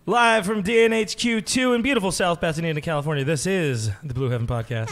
Live from DNHQ2 in beautiful South Pasadena, California, this is the Blue Heaven Podcast.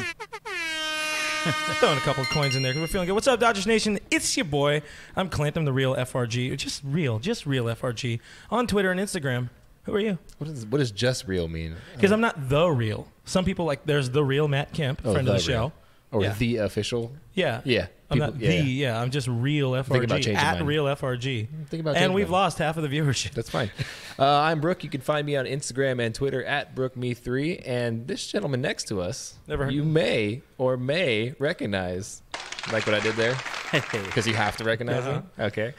Throwing a couple of coins in there because we're feeling good. What's up, Dodgers Nation? It's your boy. I'm Clint. I'm the real FRG. Just real FRG on Twitter and Instagram. Who are you? What does just real mean? Because I'm not the real. Some people like, there's the real Matt Kemp, friend of the show. Or the official? Yeah. Yeah. I'm not I'm just real FRG, at real FRG. And we've lost half of the viewership. That's fine. I'm Brook. You can find me on Instagram and Twitter at BrookMe3. And this gentleman next to us, you may or may recognize. Like what I did there? Because you have to recognize him? Okay.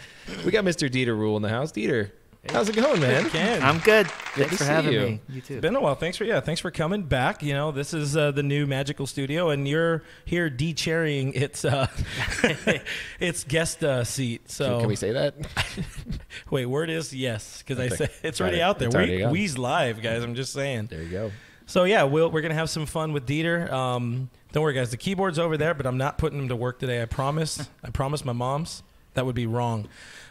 We got Mr. Dieter Ruehle in the house. Dieter. How's it going, man? I'm good. Thanks for having me. You too. It's been a while. Thanks for coming back. You know, this is the new magical studio, and you're here de-chairing its guest seat. So can we say that? Wait, word is yes, because I said it's already out there. We's live, guys. I'm just saying. There you go. So yeah, we're gonna have some fun with Dieter. Don't worry, guys. The keyboard's over there, but I'm not putting him to work today. I promise. I promise my moms. That would be wrong.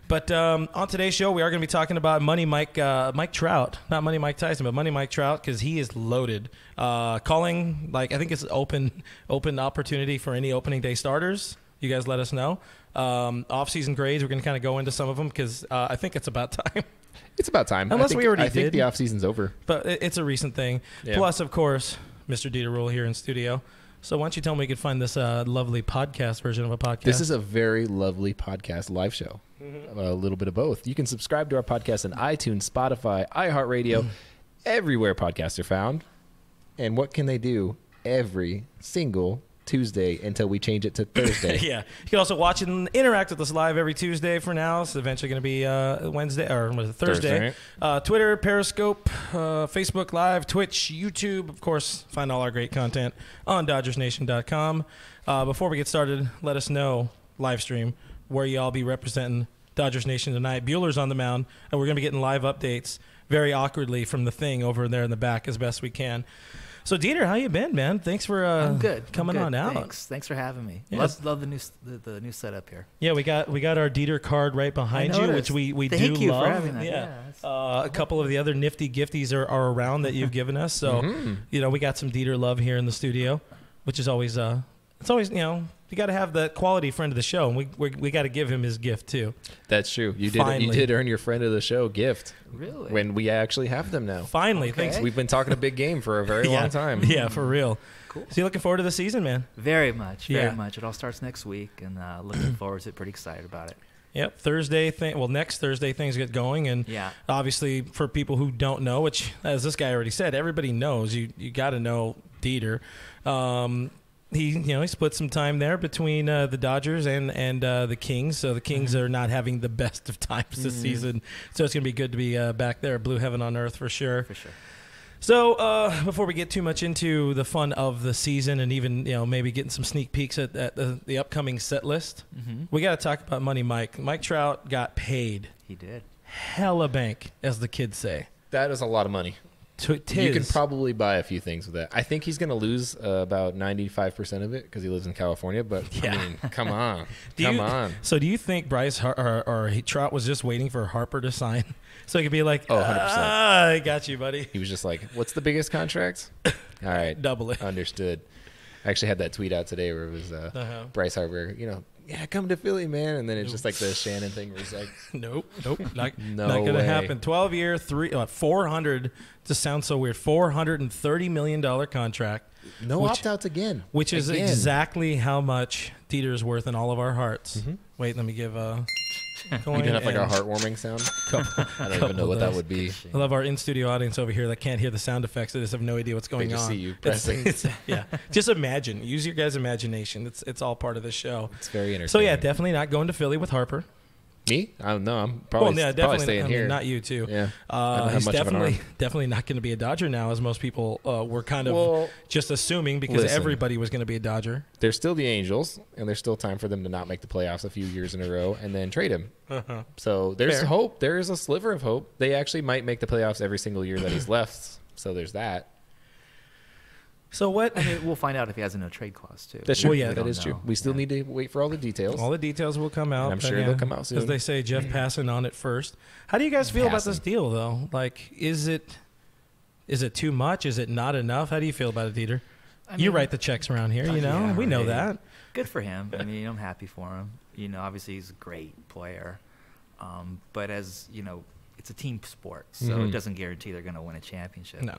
But on today's show, we are going to be talking about Mike Trout. Not Money Mike Tyson, but Money Mike Trout, because he is loaded. Calling, I think it's open opportunity for any opening day starters. You guys let us know. Off-season grades, we're going to kind of go into some of them, because I think it's about time. It's about time. I think the off-season's over. But it's a recent thing. Yeah. Plus, of course, Mr. Dieter Ruehle here in studio. So why don't you tell me we could find this lovely podcast version of a podcast? This is a very lovely podcast live show. Mm-hmm. A little bit of both. You can subscribe to our podcast on iTunes, Spotify, iHeartRadio, everywhere podcasts are found. And what can they do every single Tuesday until we change it to Thursday? Yeah. You can also watch and interact with us live every Tuesday for now. It's eventually going to be Wednesday or Thursday. Twitter, Periscope, Facebook Live, Twitch, YouTube. Of course, find all our great content on DodgersNation.com. Before we get started, let us know, live stream, where y'all be representing Dodgers Nation tonight. Bueller's on the mound, and we're going to be getting live updates very awkwardly from the thing over there in the back as best we can. So Dieter, how you been, man? Thanks for I'm good. coming on out. Thanks for having me. Yeah. Love the new setup here. Yeah, we got our Dieter card right behind you, which we do love. Thank you for having that. Yeah. A couple of the other nifty gifties are around that you've given us. So we got some Dieter love here in the studio, which is always you got to have the quality friend of the show, and we got to give him his gift too. That's true. You did earn your friend of the show gift. Really? When we actually have them now. Finally, okay. Thanks. We've been talking a big game for a very long time. Yeah, for real. Cool. So you looking forward to the season, man? Very much. It all starts next week, and looking forward to it. Pretty excited about it. Yep, next Thursday things get going, and obviously for people who don't know, which as this guy already said, everybody knows. You got to know Dieter. He split some time there between the Dodgers and the Kings. So the Kings are not having the best of times this season. So it's going to be good to be back there, blue heaven on earth for sure. For sure. So before we get too much into the fun of the season and even maybe getting some sneak peeks at the upcoming set list, we got to talk about Money Mike. Mike Trout got paid. He did. Hella bank, as the kids say. That is a lot of money. You can probably buy a few things with that. I think he's going to lose about 95% of it because he lives in California. But I mean, come on, So do you think Bryce or Trout was just waiting for Harper to sign so he could be like, 100%. I got you, buddy. He was just like, what's the biggest contract? All right, double it. Understood. I actually had that tweet out today where it was Bryce Harper, come to Philly, man. And then it's just like the Shannon thing where he's like, nope, not going to happen. 12-year, 400, just sounds so weird, $430 million contract. No opt-outs again. Which is exactly how much Dieter is worth in all of our hearts. Wait, let me give you didn't have like a heartwarming sound? I don't even know what that would be. I love our in-studio audience over here that can't hear the sound effects. They just have no idea what's going on. They just see you pressing. Yeah. Just imagine. Use your guys' imagination. It's all part of the show. It's very entertaining. So, yeah, definitely not going to Philly with Harper. Me? I don't know. I'm probably staying here. Not you, too. Yeah. He's definitely not going to be a Dodger now, as most people were kind of just assuming because everybody was going to be a Dodger. There's still the Angels, and there's still time for them to not make the playoffs a few years in a row and then trade him. So there's hope. There is a sliver of hope. They actually might make the playoffs every single year that he's left. So there's that. So what? I mean, we'll find out if he has a no trade clause too. That's true. Well, yeah, that is true. We still need to wait for all the details. All the details will come out. And I'm sure they'll come out soon. As they say, Jeff passing on it first. How do you guys feel about this deal, though? Like, is it too much? Is it not enough? How do you feel about it, Dieter? You write the checks around here, you know. Yeah, we know that. Good for him. I mean, I'm happy for him. You know, obviously he's a great player, but as you know, it's a team sport, so it doesn't guarantee they're going to win a championship. No.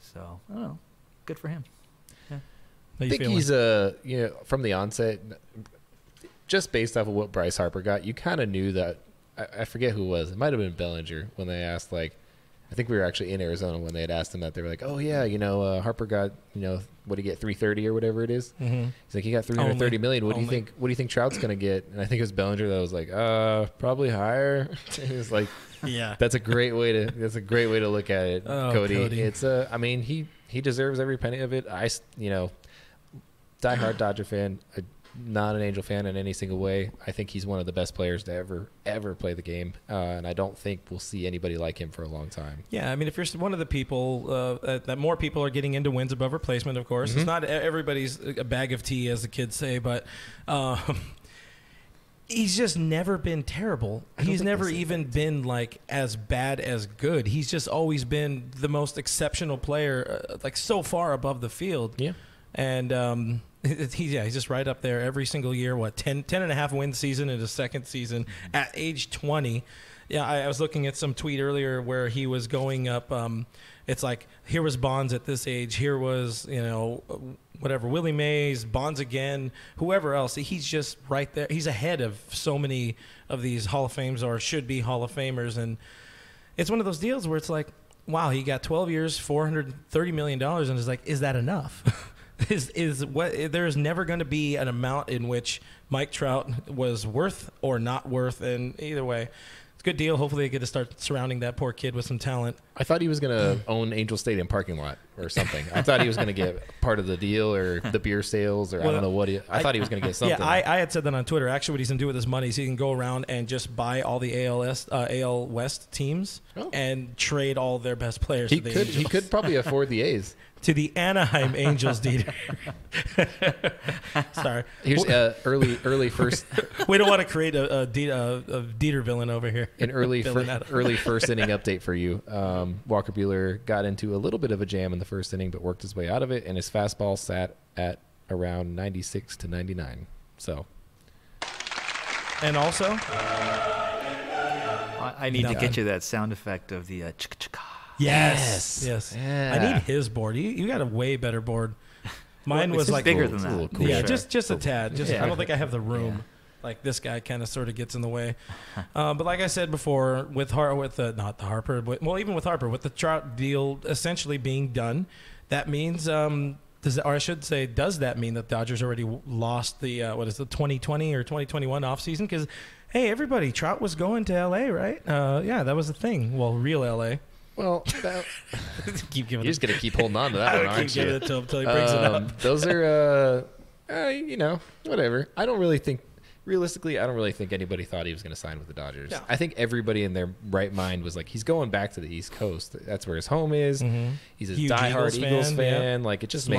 So I don't know. Good for him. Yeah. I think he's from the onset, just based off of what Bryce Harper got, you kind of knew that. I forget who it was. It might have been Bellinger when they asked, like, I think we were actually in Arizona when they had asked him that. They were like, "Oh yeah, Harper got, what did he get, 330 or whatever it is?" He's like, "He got 330 million. What do you think? What do you think Trout's gonna get?" And I think it was Bellinger that was like, probably higher." He was like, "Yeah, that's a great way to look at it, Cody. It's I mean, he deserves every penny of it. Diehard Dodger fan, not an Angel fan in any single way. I think he's one of the best players to ever play the game, and I don't think we'll see anybody like him for a long time. Yeah, I mean, if you're one of the people that more people are getting into wins above replacement, of course. It's not everybody's a bag of tea, as the kids say, but he's just never been terrible. He's never even been like as bad as good. He's just always been the most exceptional player, like so far above the field. Yeah. And he's just right up there every single year. 10 and a half win season in his second season at age 20. Yeah, I was looking at some tweet earlier where he was going up. It's like, here was Bonds at this age. Here was, whatever, Willie Mays, Bonds again, whoever else. He's just right there. He's ahead of so many of these Hall of Fames or should be Hall of Famers. And it's one of those deals where it's like, wow, he got 12 years, $430 million. And it's like, is that enough? There's never going to be an amount in which Mike Trout was worth or not worth, and either way, it's a good deal. Hopefully they get to start surrounding that poor kid with some talent. I thought he was going to own Angel Stadium parking lot or something. I thought he was going to get part of the deal or the beer sales or I don't know what. I thought he was going to get something. Yeah, I had said that on Twitter. Actually, what he's going to do with his money is he can go around and just buy all the AL West teams and trade all their best players. He could probably afford the A's. To the Anaheim Angels, Dieter. Sorry. Here's early first. We don't want to create a Dieter villain over here. An early first inning update for you. Walker Buehler got into a little bit of a jam in the first inning, but worked his way out of it, and his fastball sat at around 96 to 99. So. And also, I need to get you that sound effect of the chicka-chicka. Yes. Yeah. I need his board. You got a way better board. Mine was like bigger than that. Cool. Yeah, just a tad. I don't think I have the room. Yeah. Like this guy kind of sort of gets in the way. But like I said before, even with Harper, with the Trout deal essentially being done, that means does that mean that Dodgers already lost the 2020 or 2021 offseason? Because hey, everybody, Trout was going to LA, right? Yeah, that was the thing. Well, real LA. Well, you're just gonna keep holding on to that one, aren't you? Keep giving it to him until he brings it up. Those are, whatever. Realistically, I don't really think anybody thought he was going to sign with the Dodgers. No. I think everybody in their right mind was like, he's going back to the East Coast. That's where his home is. Mm-hmm. He's a diehard Eagles fan. Yeah. Like, it just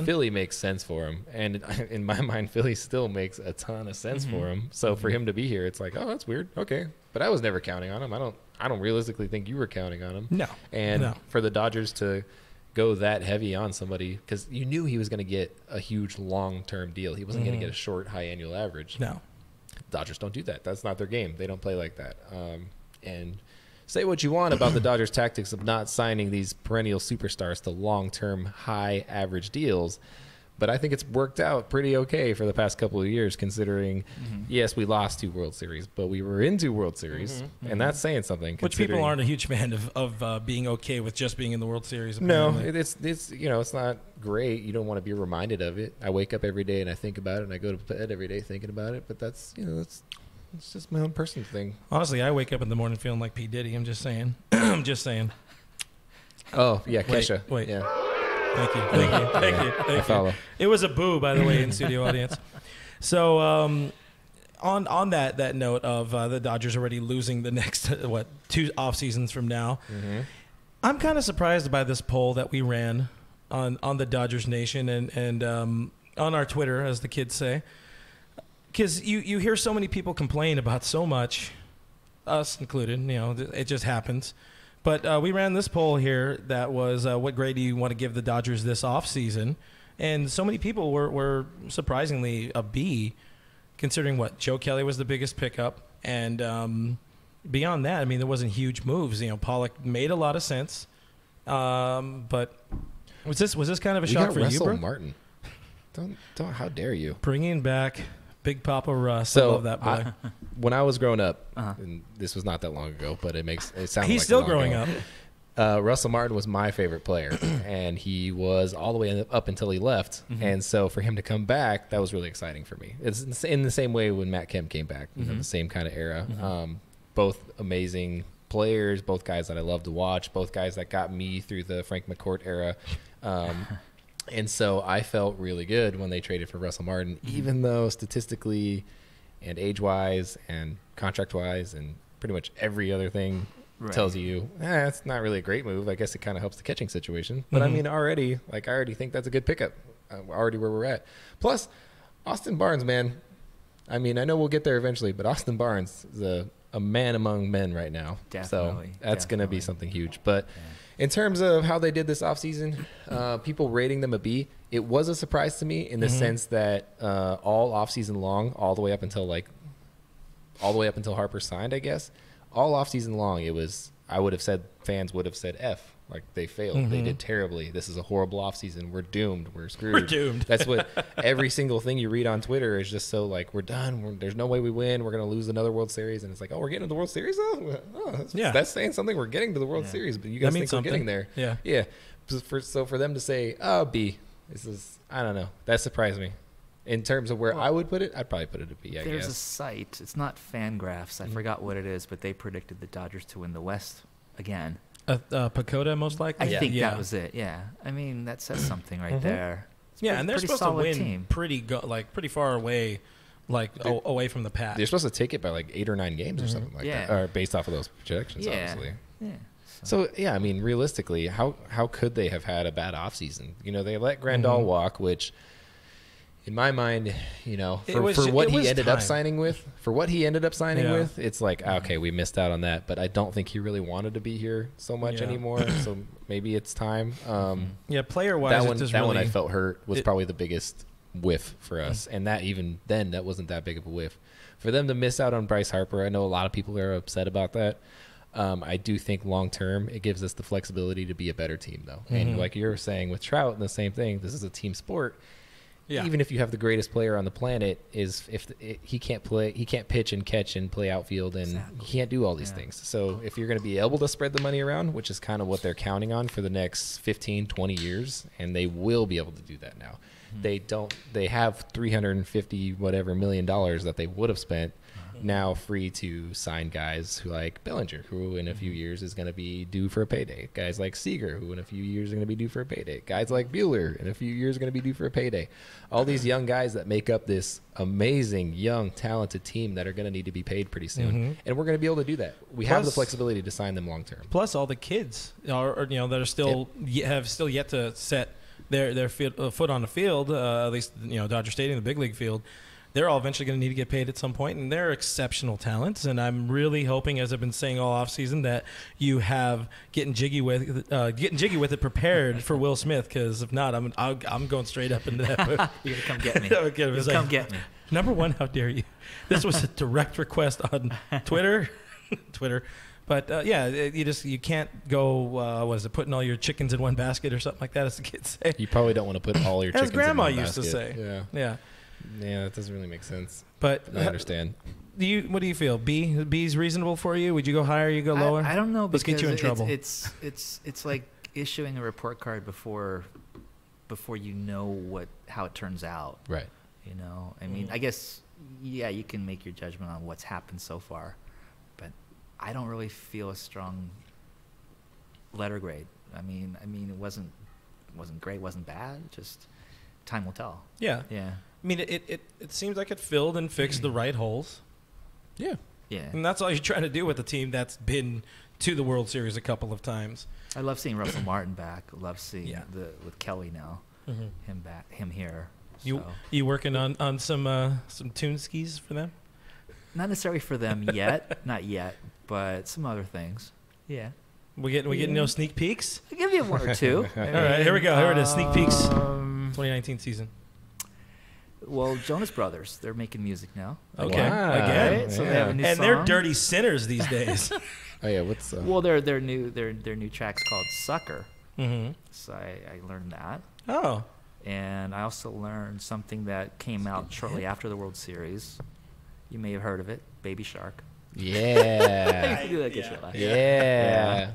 Philly makes sense for him. And in my mind, Philly still makes a ton of sense for him. So for him to be here, it's like, oh, that's weird. Okay. But I was never counting on him. I don't realistically think you were counting on him. No. And for the Dodgers to go that heavy on somebody, because you knew he was going to get a huge long-term deal. He wasn't going to get a short, high annual average. No. Dodgers don't do that. That's not their game. They don't play like that. And say what you want about the Dodgers' tactics of not signing these perennial superstars to long-term, high average deals, but I think it's worked out pretty okay for the past couple of years, considering, yes, we lost 2 World Series, but we were in 2 World Series, and that's saying something. Which people aren't a huge fan of being okay with just being in the World Series. Apparently. No, it's not great. You don't want to be reminded of it. I wake up every day and I think about it, and I go to bed every day thinking about it. But that's it's just my own personal thing. Honestly, I wake up in the morning feeling like P. Diddy. I'm just saying. Oh yeah, Kesha. Wait. Yeah. Thank you. I follow. It was a boo, by the way, in studio audience. So on that note of the Dodgers already losing the next 2 off seasons from now, I'm kind of surprised by this poll that we ran on the Dodgers Nation and on our Twitter, as the kids say, because you hear so many people complain about so much, us included. It just happens. But we ran this poll here that was, what grade do you want to give the Dodgers this offseason? And so many people were surprisingly a B, considering what Joe Kelly was the biggest pickup. And beyond that, I mean, there wasn't huge moves. Pollock made a lot of sense. But was this kind of a shock for you, bro? Martin. Don't. How dare you? Bringing back Big Papa Russ. So I love that boy. When I was growing up, and this was not that long ago, but it sounds he's like still growing up. Russell Martin was my favorite player, and he was all the way up until he left. Mm-hmm. And so for him to come back, that was really exciting for me. It's in the same way when Matt Kemp came back, the same kind of era. Mm-hmm. Both amazing players, both guys that I love to watch, both guys that got me through the Frank McCourt era. And so I felt really good when they traded for Russell Martin, even though statistically and age-wise and contract-wise and pretty much every other thing tells you, it's not really a great move. I guess it kind of helps the catching situation. But I mean, I already think that's a good pickup, already where we're at. Plus, Austin Barnes, man. I mean, I know we'll get there eventually, but Austin Barnes is a man among men right now. Definitely. So that's going to be something huge. But in terms of how they did this offseason, people rating them a B, it was a surprise to me in the sense that all offseason long, all the way up until Harper signed, I guess, all offseason long, fans would have said F. Like, they failed. They did terribly. This is a horrible offseason. We're doomed. We're screwed. We're doomed. That's what every single thing you read on Twitter is just so like, we're done. There's no way we win. We're going to lose another World Series. And it's like, oh, we're getting to the World Series though? That's saying something. We're getting to the World Series, but you guys think we're getting there. Yeah. So for them to say, B, I don't know. That surprised me. In terms of where I would put it, I'd probably put it at B, I guess. There's a site. It's not Fangraphs. I forgot what it is, but they predicted the Dodgers to win the West again. Pacoda, most likely? I think that was it, yeah. I mean, that says something right there. And they're supposed to win pretty far away, away from the pack. They're supposed to take it by like 8 or 9 games or something like that, or based off of those projections, obviously. Yeah. So, I mean, realistically, how could they have had a bad offseason? They let Grandal walk, which... In my mind, for what he ended up signing with, it's like, okay, we missed out on that. But I don't think he really wanted to be here so much anymore. So maybe it's time. Player-wise, that one I felt hurt was probably the biggest whiff for us. And that even then, that wasn't that big of a whiff. For them to miss out on Bryce Harper, I know a lot of people are upset about that. I do think long-term, it gives us the flexibility to be a better team, though. And like you're saying with Trout, and the same thing, this is a team sport. Yeah. Even if you have the greatest player on the planet, he can't pitch and catch and play outfield, and he can't do all these things. So if you're going to be able to spread the money around, which is kind of what they're counting on for the next 15, 20 years, and they will be able to do that now. They have $350 whatever million that they would have spent now free to sign guys who like Bellinger, who in a few years is going to be due for a payday. Guys like Seager, who in a few years are going to be due for a payday. Guys like Bueller, in a few years are going to be due for a payday. All these young guys that make up this amazing, young, talented team that are going to need to be paid pretty soon. And we're going to be able to do that. We have the flexibility to sign them long term. Plus all the kids that are still have still yet to set their foot on the field, at least Dodger Stadium, the big league field. They're all eventually going to need to get paid at some point, and they're exceptional talents. And I'm really hoping, as I've been saying all offseason, that you have getting jiggy with it prepared for Will Smith. Because if not, I'm going straight up into that. You're gonna come get me. Come get me. Number one, how dare you? This was a direct request on Twitter. But you can't go. Putting all your chickens in one basket or something like that, as the kids say. You probably don't want to put all your chickens in one basket. As Grandma used to say. Yeah. Yeah, that doesn't really make sense. But I understand. What do you feel? B's reasonable for you? Would you go higher? You go lower? I don't know. Let's get you in trouble. It's like issuing a report card before you know how it turns out. Right. I mean, I guess you can make your judgment on what's happened so far, but I don't really feel a strong letter grade. I mean, it wasn't great, wasn't bad. Just time will tell. Yeah. I mean, it seems like it filled and fixed the right holes. Yeah. And that's all you're trying to do with a team that's been to the World Series a couple of times. I love seeing Russell Martin back. I love seeing with Kelly now, him here. You working on some tune skis for them? Not necessarily for them yet, not yet, but some other things. Yeah. We getting no sneak peeks? I'll give you one or two. All right, here we go. Here it is, sneak peeks. 2019 season. Well, Jonas Brothers, they're making music now. Okay, again. Right? So they have a new song. They're dirty sinners these days. Oh yeah, what's well, their new track's called Sucker. Mm-hmm. So I learned that. Oh. And I also learned something that came out shortly after the World Series. You may have heard of it, Baby Shark. Yeah. Yeah.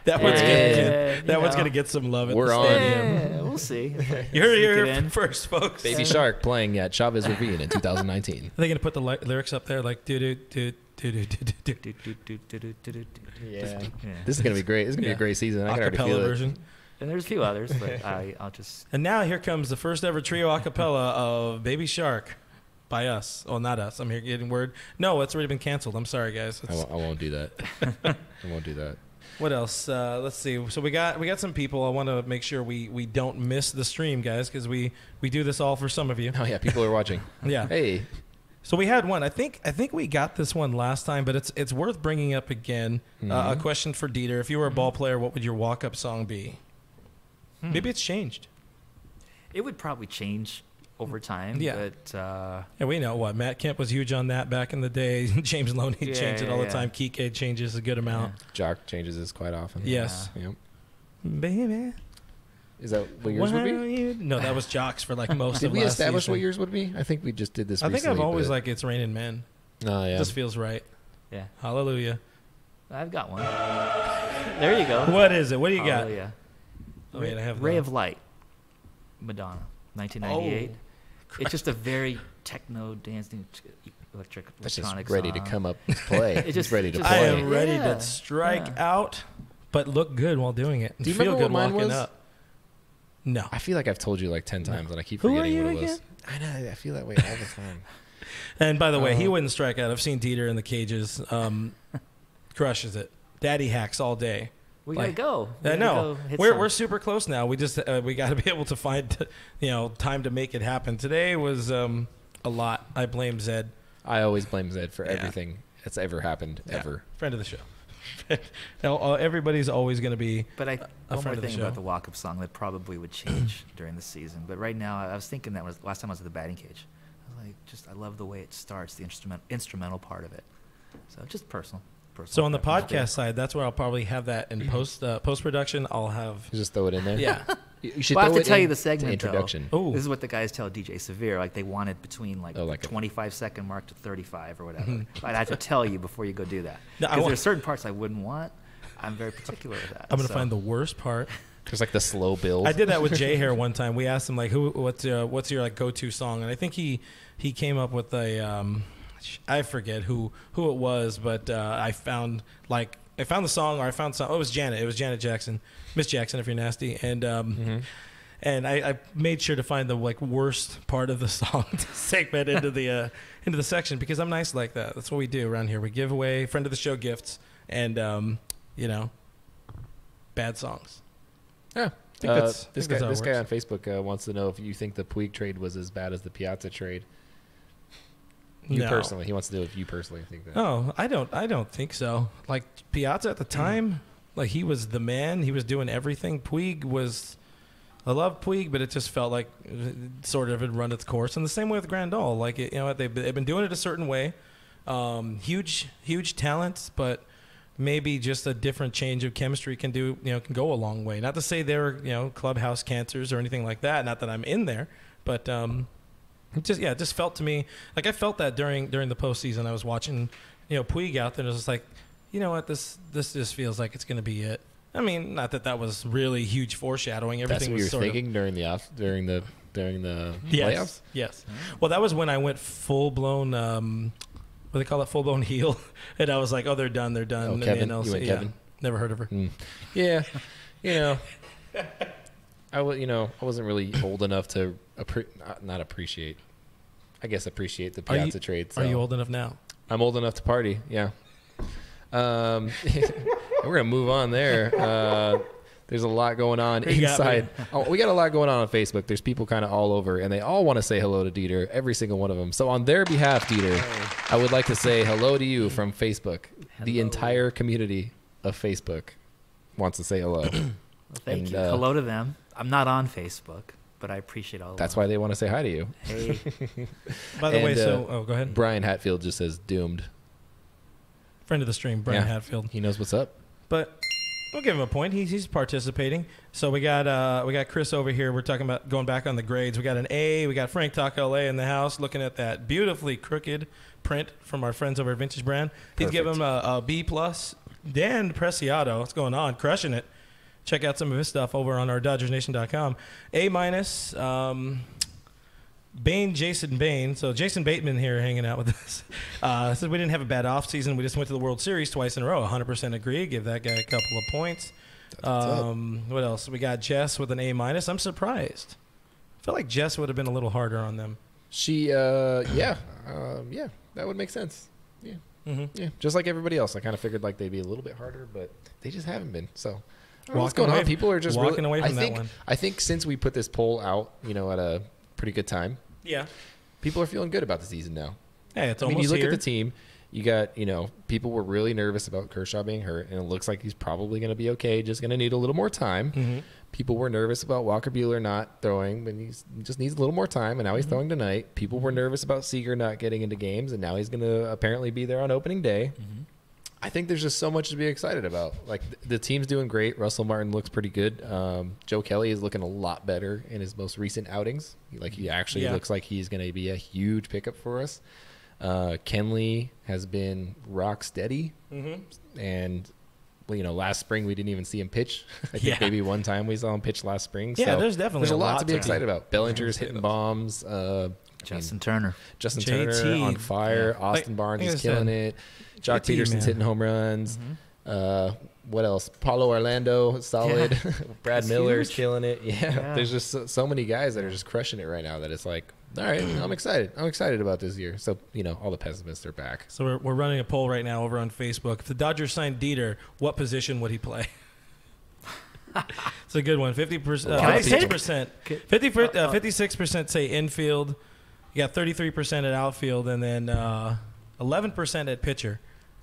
That one's gonna get some love at the stadium. Yeah, we'll see. You heard it here first, folks. Baby Shark playing at Chavez Ravine in 2019. Are they gonna put the lyrics up there like do do do do do do do? Yeah. This is gonna be great. This is gonna be a great season. I can already feel version. it. And there's a few others, but I'll just. And now here comes the first ever trio acapella of Baby Shark. By us. Oh, not us. I'm here getting word. No, it's already been canceled. I'm sorry, guys. I won't do that. I won't do that. What else? Let's see. So we got some people. I want to make sure we don't miss the stream, guys, because we do this all for some of you. Oh yeah, people are watching. Yeah. Hey. So we had one. I think we got this one last time, but it's worth bringing up again. A question for Dieter: if you were a ball player, what would your walk-up song be? Maybe it's changed. It would probably change over time. Yeah. But and we know what Matt Kemp was huge on that back in the day. James Loney changed it all the time. Kike changes a good amount. Jock changes this quite often. Yes. Yep. Baby. Is that what yours would be? No, that was Jock's for like most of Did we last establish season. what yours would be? I think we just did this recently. I think I've always like It's Raining Men. Oh, yeah. Just feels right. Yeah. Hallelujah. I've got one. There you go. What is it? What do you got? Hallelujah. Oh, wait, I have Ray of Light. Madonna. 1998. It's just a very techno dancing electronic just song. ready to come up and play. It's ready to play. I am ready to strike out, but look good while doing it. Do you feel remember good what mine walking was? up. No. I feel like I've told you like 10 times, and I keep Who forgetting are what you it was. again? I know. I feel that way all the time. And by the way, he wouldn't strike out. I've seen Dieter in the cages. Crushes it. Daddy hacks all day. We gotta go. I know. We're super close now. We just we got to be able to find time to make it happen. Today was a lot. I blame Zed. I always blame Zed for everything that's ever happened ever. Friend of the show. Everybody's always going to be. But a one friend more of the thing show. about the walk-up song that probably would change during the season. But right now, I was thinking that was last time I was at the batting cage. I was like, I love the way it starts, the instrumental part of it. So just personal. So on the podcast side, that's where I'll probably have that in post production. I'll have just throw it in there. Yeah, you should. Well, I throw have it to tell in you the segment introduction. Though. This is what the guys tell DJ Severe. Like they wanted between like 25-second mark to 35 or whatever. But I have to tell you before you go do that because there's certain parts I wouldn't want. I'm very particular with that. I'm gonna find the worst part. There's like the slow build. I did that with Jay Hair one time. We asked him like, what's your like go-to song, and I think he came up with I forget who it was, but I found the song, or I found some. Oh, it was Janet. It was Janet Jackson, Miss Jackson, if you're nasty, and and I made sure to find the like worst part of the song to segment into the section because I'm nice like that. That's what we do around here. We give away friend of the show gifts and bad songs. Yeah. This guy on Facebook wants to know if you think the Puig trade was as bad as the Piazza trade. Personally, he wants to know if you personally think that. Oh, I don't think so. Like Piazza at the time, like he was the man. He was doing everything. Puig was. I love Puig, but it just felt like it sort of had run its course. And the same way with Grandal. Like they've been doing it a certain way. Huge talents, but maybe just a different change of chemistry can go a long way. Not to say they're clubhouse cancers or anything like that. Not that I'm in there, but. It just felt to me like I felt that during the postseason. I was watching, Puig out there, and it was just like, you know what, this just feels like it's going to be it. I mean, not that was really huge foreshadowing. Everything was sort of thinking during the playoffs. Yes. Well, that was when I went full blown. What do they call it? Full blown heel, and I was like, oh, they're done. They're done. Oh, and Kevin. you went Kevin. Never heard of her. Yeah, I wasn't really old enough to appreciate the Piazza trade. So. Are you old enough now? I'm old enough to party. Yeah. We're going to move on there. There's a lot going on inside. We got a lot going on Facebook. There's people kind of all over, and they all want to say hello to Dieter, every single one of them. So on their behalf, Dieter, I would like to say hello to you from Facebook. Hello. The entire community of Facebook wants to say hello. Well, thank you. Hello to them. I'm not on Facebook, but I appreciate all of That's why they want to say hi to you. Hey. By the way, go ahead. Brian Hatfield just says doomed. Friend of the stream, Brian Hatfield. He knows what's up. But we'll give him a point. He's participating. So we got Chris over here. We're talking about going back on the grades. We got an A. We got Frank Talk LA in the house looking at that beautifully crooked print from our friends over at Vintage Brand. He's giving him a B+. Dan Preciado, what's going on? Crushing it. Check out some of his stuff over on our DodgersNation.com. A-. Jason Bain. So Jason Bateman here hanging out with us. Said we didn't have a bad offseason. We just went to the World Series twice in a row. 100% agree. Give that guy a couple of points. What else? We got Jess with an A-. I'm surprised. I feel like Jess would have been a little harder on them. She, that would make sense. Yeah. Mm-hmm. Yeah. Just like everybody else. I kind of figured like they'd be a little bit harder, but they just haven't been. So what's going on? People are just walking away from that one. I think since we put this poll out, at a pretty good time. Yeah. People are feeling good about the season now. Hey, it's almost you look here. at the team, you got, people were really nervous about Kershaw being hurt, and it looks like he's probably going to be okay, just going to need a little more time. Mm-hmm. People were nervous about Walker Buehler not throwing, but he just needs a little more time, and now he's throwing tonight. People were nervous about Seager not getting into games, and now he's going to apparently be there on opening day. Mm-hmm. I think there's just so much to be excited about. Like, the team's doing great. Russell Martin looks pretty good. Joe Kelly is looking a lot better in his most recent outings. He actually looks like he's going to be a huge pickup for us. Kenley has been rock steady. Mm-hmm. And, last spring we didn't even see him pitch. I think maybe one time we saw him pitch last spring. Yeah, there's definitely a lot to be excited about. Bellinger's hitting bombs. Justin Turner on fire. Yeah. Austin Barnes is killing it. Jock Peterson's hitting home runs. Mm-hmm. What else? Paulo Orlando, solid. Yeah. Brad Miller's killing it. Yeah. There's just so many guys that are just crushing it right now that it's like, all right, I'm excited. I'm excited about this year. So, all the pessimists are back. So we're running a poll right now over on Facebook. If the Dodgers signed Dieter, what position would he play? It's a good one. 56%. 56% say infield. You got 33% at outfield, and then 11% at pitcher.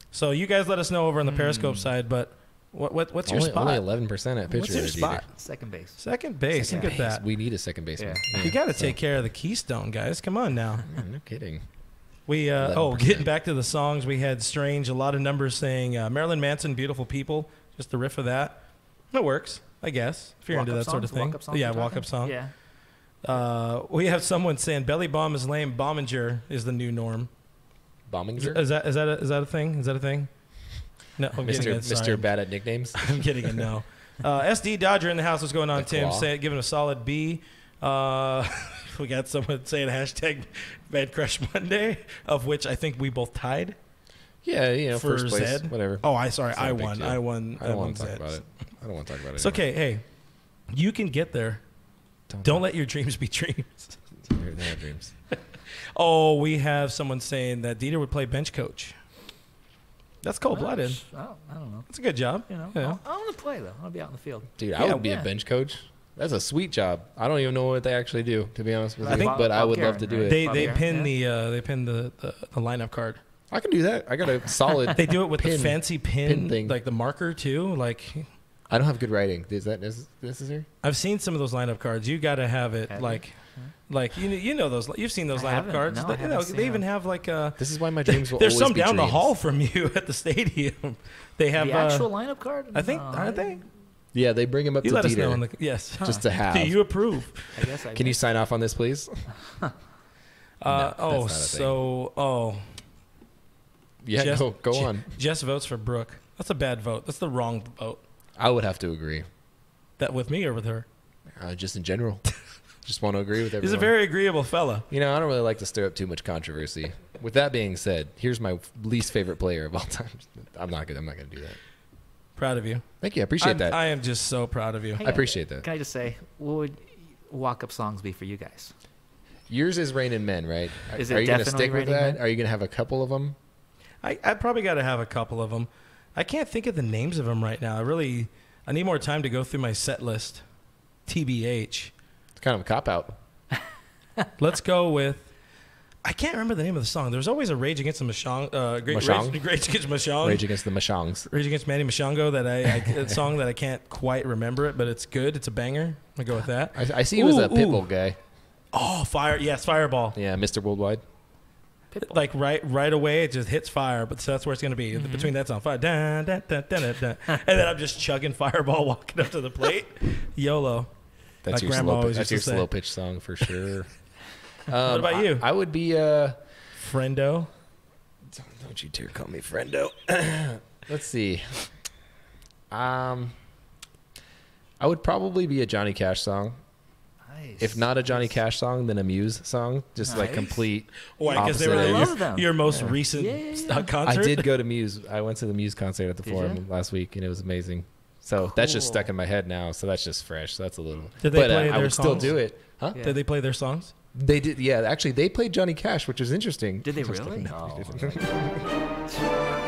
So you guys let us know over on the Periscope side, but what's your spot? Only 11% at pitcher. What's your spot? Second base. Second base. Look at that. We need a second baseman. Yeah. You got to take care of the keystone, guys. Come on now. No kidding. We getting back to the songs, we had Strange, a lot of numbers saying Marilyn Manson, Beautiful People, just the riff of that. It works, I guess, if you're into that sort of thing. Walk-up song. Yeah. We have someone saying Belly Bomb is lame. Bombinger is the new norm. Bombinger? Is that a thing? Is that a thing? No, I'm Mr. Bad at Nicknames. I'm getting it. No. SD Dodger in the house. What's going on, Tim? Giving a solid B. We got someone saying hashtag Bad Crush Monday, of which I think we both tied. Yeah, for first place, Zed. whatever. Oh, I won. I don't want to talk about it. It's okay. Hey, you can get there. Don't let your dreams be dreams. They're not dreams. Oh, we have someone saying that Dieter would play bench coach. That's cold-blooded. I don't know. It's a good job. I want to play, though. I want to be out in the field. Dude, I would be a bench coach. That's a sweet job. I don't even know what they actually do, to be honest with you. But I would love to do it. They pin the lineup card. I can do that. I got a solid. They do it with the fancy pin thing, like the marker too. Like, I don't have good writing. Is that necessary? I've seen some of those lineup cards. You got to have it like you know those. You've seen those lineup cards. No, they even have like This is why my dreams will. There's always some be down dreams. the hall from you at the stadium. They have the actual lineup card. I think aren't they? Yeah, they bring him up to let us Dieter. know yes, just to have. Do you approve? I guess I Can you sign off on this, please? Yeah, go on. Jess votes for Brook. That's a bad vote. That's the wrong vote. I would have to agree. That with me or with her? Just in general. Just want to agree with everyone. He's a very agreeable fella. I don't really like to stir up too much controversy. With that being said, here's my least favorite player of all time. I'm not gonna do that. Proud of you. Thank you. I appreciate that. I am just so proud of you. I appreciate that. Can I just say, what would walk-up songs be for you guys? Yours is Rain and Men, right? Is it Are you going to definitely stick with Rain and that? Men? Are you going to have a couple of them? I probably got to have a couple of them. I can't think of the names of them right now. I need more time to go through my set list. TBH. It's kind of a cop-out. Let's go with... I can't remember the name of the song. There's always a Rage Against the Mashong. Rage Against Mashong. Rage Against the Mashongs. Rage Against Manny Mashongo. A song that I can't quite remember it, but it's good. It's a banger. I'm going to go with that. I see he was a Pitbull guy. Oh, Yes, Fireball. Yeah, Mr. Worldwide. Pitbull. Like right away, it just hits fire. But so that's where it's going to be. Between that song. Fire. Dun, dun, dun, dun, dun, dun. And then I'm just chugging Fireball walking up to the plate. YOLO. That's your slow pitch song for sure. What about you? I would be Friendo. Don't you dare call me Friendo. Let's see. I would probably be a Johnny Cash song. Nice. If not a Johnny Cash song, then a Muse song. Just like complete. Why? Because they were your most recent concert. I did go to Muse. I went to the Muse concert at the Forum last week, and it was amazing. So that's just stuck in my head now. So that's just fresh. So that's a little. Did they play their I would songs? still do it. Huh? Yeah. Did they play their songs? They did. Yeah, actually, they played Johnny Cash, which was interesting. Did they really?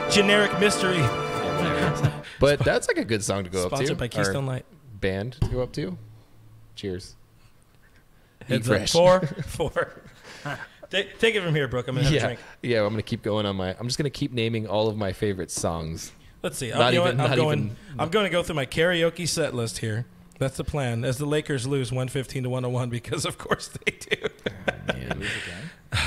Generic mystery. But that's like a good song to go up to. Sponsored by Keystone Light. Band to go up to. Cheers. Heads up. Four. Take it from here, Brooke. I'm gonna have a drink. Yeah, I'm gonna keep going on my. I'm just gonna keep naming all of my favorite songs. Let's see. I'm going to go through my karaoke set list here. That's the plan. As the Lakers lose 115-101, because of course they do.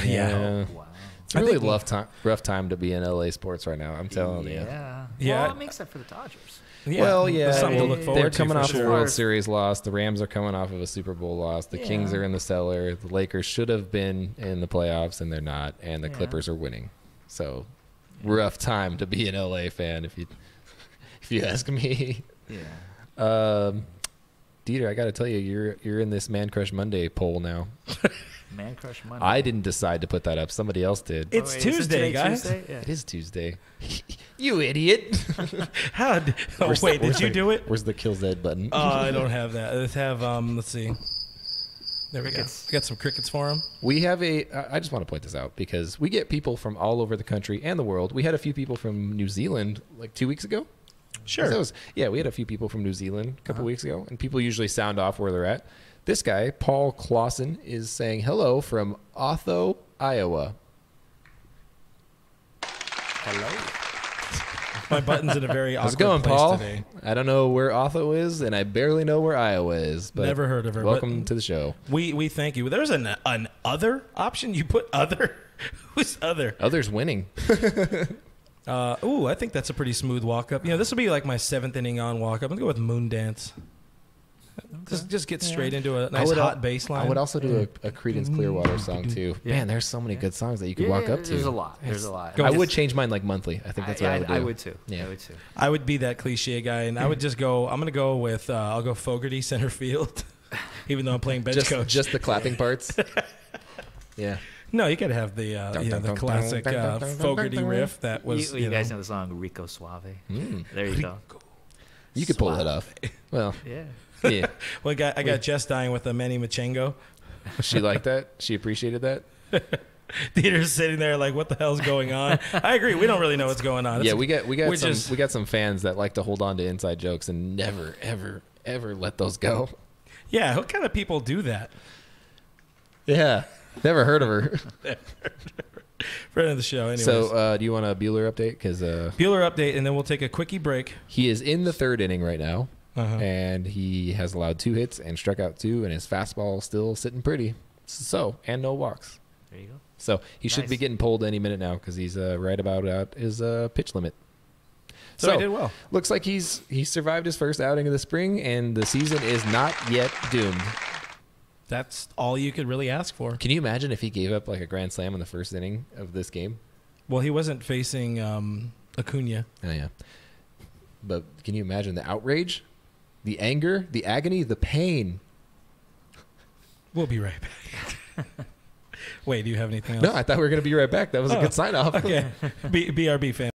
Yeah. Wow. It's a really rough time to be in LA sports right now. I'm telling you. Yeah. Yeah. Well, it makes up for the Dodgers. Yeah. Well, yeah. That's something to look forward to. They're coming off sure. a World Series loss. The Rams are coming off of a Super Bowl loss. The Kings are in the cellar. The Lakers should have been in the playoffs, and they're not. And the Clippers are winning. So, rough time to be an LA fan, if you ask me. Yeah. Dieter, I got to tell you, you're in this Man Crush Monday poll now. Man Crush Monday. I didn't decide to put that up. Somebody else did. It's Tuesday, guys. Tuesday? Yeah. It is Tuesday. You idiot. Did you do it? Where's the Kill Z button? I don't have that. Let's have, let's see. There we go. We got some crickets for him. We have I just want to point this out because we get people from all over the country and the world. We had a few people from New Zealand like 2 weeks ago. Sure. We had a few people from New Zealand a couple weeks ago, and people usually sound off where they're at. This guy, Paul Clausen, is saying hello from Otho, Iowa. Hello. My button's in a very awkward How's it going, place Paul? today. I don't know where Otho is, and I barely know where Iowa is. But never heard of her. Welcome to the show. We thank you. There's an other option. You put other. Who's other? Other's winning. I think that's a pretty smooth walk up. This will be like my 7th inning on walk up. I'm gonna go with Moon Dance. Okay. Just get straight into a nice hot bass line. I would also do a Creedence Clearwater song too. Yeah. Man, there's so many good songs that you could walk up to. There's a lot. I would change mine like monthly. I think that's what I would do. I would too. Yeah. I would too. I would be that cliche guy, and I would just go. I'm gonna go with. I'll go Fogarty center field, even though I'm playing bench coach. Just the clapping parts. Yeah. No, you gotta have the the classic Fogarty riff. That was. You guys know the song Rico Suave. There you go. You could pull that off. Well. Yeah. Yeah. Well, I got Jess dying with a Manny Machengo. She liked that? She appreciated that? Dieter's sitting there like, what the hell's going on? I agree. We don't really know what's going on. We got some fans that like to hold on to inside jokes and never, ever, ever let those go. Yeah. What kind of people do that? Yeah. Never heard of her. Friend of the show. Anyways. So, do you want a Bueller update? Bueller update, and then we'll take a quickie break. He is in the 3rd inning right now. And he has allowed 2 hits and struck out 2, and his fastball still sitting pretty. And no walks. There you go. So he should be getting pulled any minute now because he's right about at his pitch limit. So he did well. Looks like he survived his first outing of the spring, and the season is not yet doomed. That's all you could really ask for. Can you imagine if he gave up like a grand slam in the 1st inning of this game? Well, he wasn't facing Acuna. Oh yeah. But can you imagine the outrage? The anger, the agony, the pain. We'll be right back. Wait, do you have anything else? No, I thought we were going to be right back. That was a good sign off. Okay. BRB fan.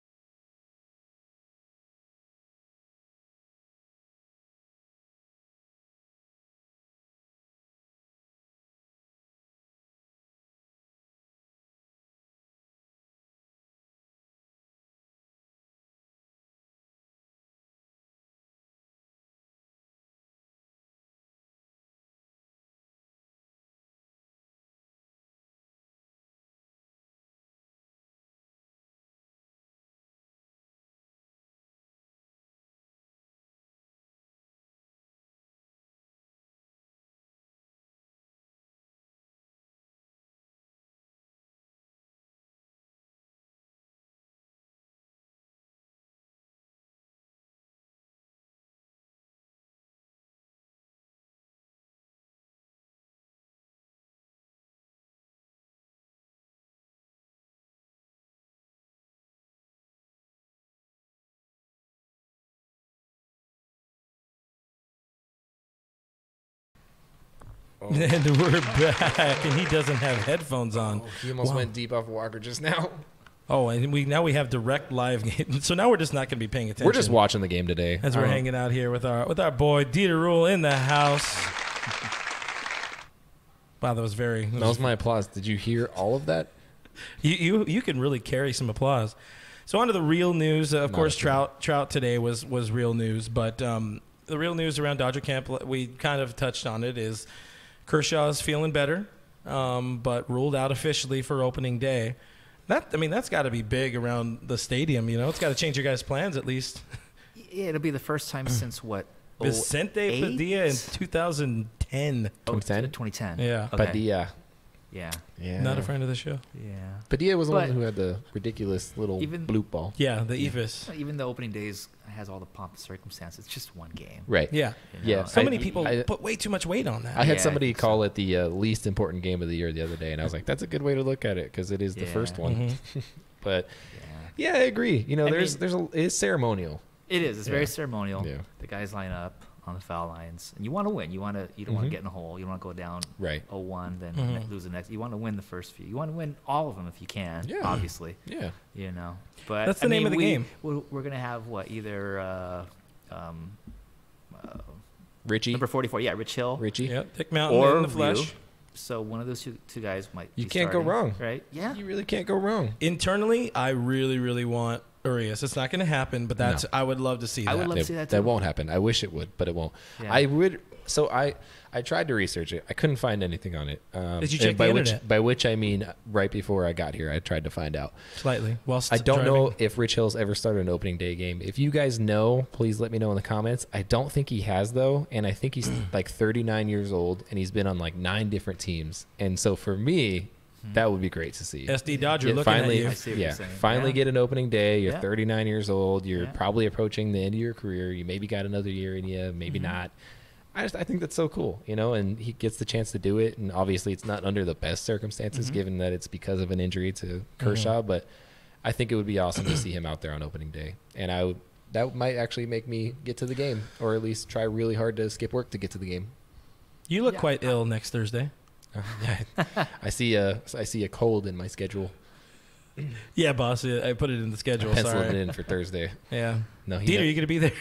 And we're back, and he doesn't have headphones on. He almost went deep off Walker just now. Oh, and now we have direct live game. So now we're just not going to be paying attention. We're just watching the game today. As we're hanging out here with our boy Dieter Ruehle in the house. Wow, that was very... That was my applause. Did you hear all of that? You can really carry some applause. So on to the real news. Of course, Trout today was real news. But the real news around Dodger camp, we kind of touched on it, is Kershaw's feeling better, but ruled out officially for opening day. That's got to be big around the stadium. You know, it's got to change your guys' plans at least. Yeah, it'll be the first time since what? Vicente Padilla in 2010. 2010. Yeah. Okay. Padilla. Yeah. Not a friend of the show. Yeah. Padilla was the one who had the ridiculous little bloop ball. Yeah, the EVIS. Even the opening days has all the pomp and circumstance. It's just one game. Right. Yeah. You know? So many people put way too much weight on that. I had somebody call it the least important game of the year the other day, and I was like, that's a good way to look at it because it is the first one. Mm-hmm. But yeah, I agree. You know, it's ceremonial. It is. It's very ceremonial. Yeah. The guys line up on the foul lines, and you want to win. You don't want to get in a hole. You don't want to go down 0-1, then lose the next. You want to win the first few. You want to win all of them if you can. Yeah. Obviously. Yeah. You know, but that's the name of the game. We're gonna have either Richie number 44. Yeah, Rich Hill. Richie. Yeah. Dick Mountain in the flesh. Ryu. So one of those two guys might. You can't go wrong, right? Yeah. You really can't go wrong. Internally, I really, really want Urias. It's not going to happen, but I would love to see that. I would love to see that too. That won't happen. I wish it would, but it won't. Yeah. I would. So I tried to research it. I couldn't find anything on it. Did you check the internet? By which I mean right before I got here, I tried to find out. Slightly. I don't know if Rich Hill's ever started an opening day game. If you guys know, please let me know in the comments. I don't think he has, though, and I think he's like 39 years old, and he's been on like 9 different teams. And so for me, that would be great to see. SD Dodger looking finally, at you. I see what you're saying. Finally get an opening day. You're 39 years old. You're probably approaching the end of your career. You maybe got another year in you, maybe not. I think that's so cool, you know, and he gets the chance to do it. And obviously it's not under the best circumstances given that it's because of an injury to Kershaw, but I think it would be awesome to see him out there on opening day. And that might actually make me get to the game, or at least try really hard to skip work to get to the game. You look quite ill next Thursday. I see a cold in my schedule. Yeah, boss. I put it in the schedule. Pencil it in for Thursday. Yeah. No, Dieter, you going to be there?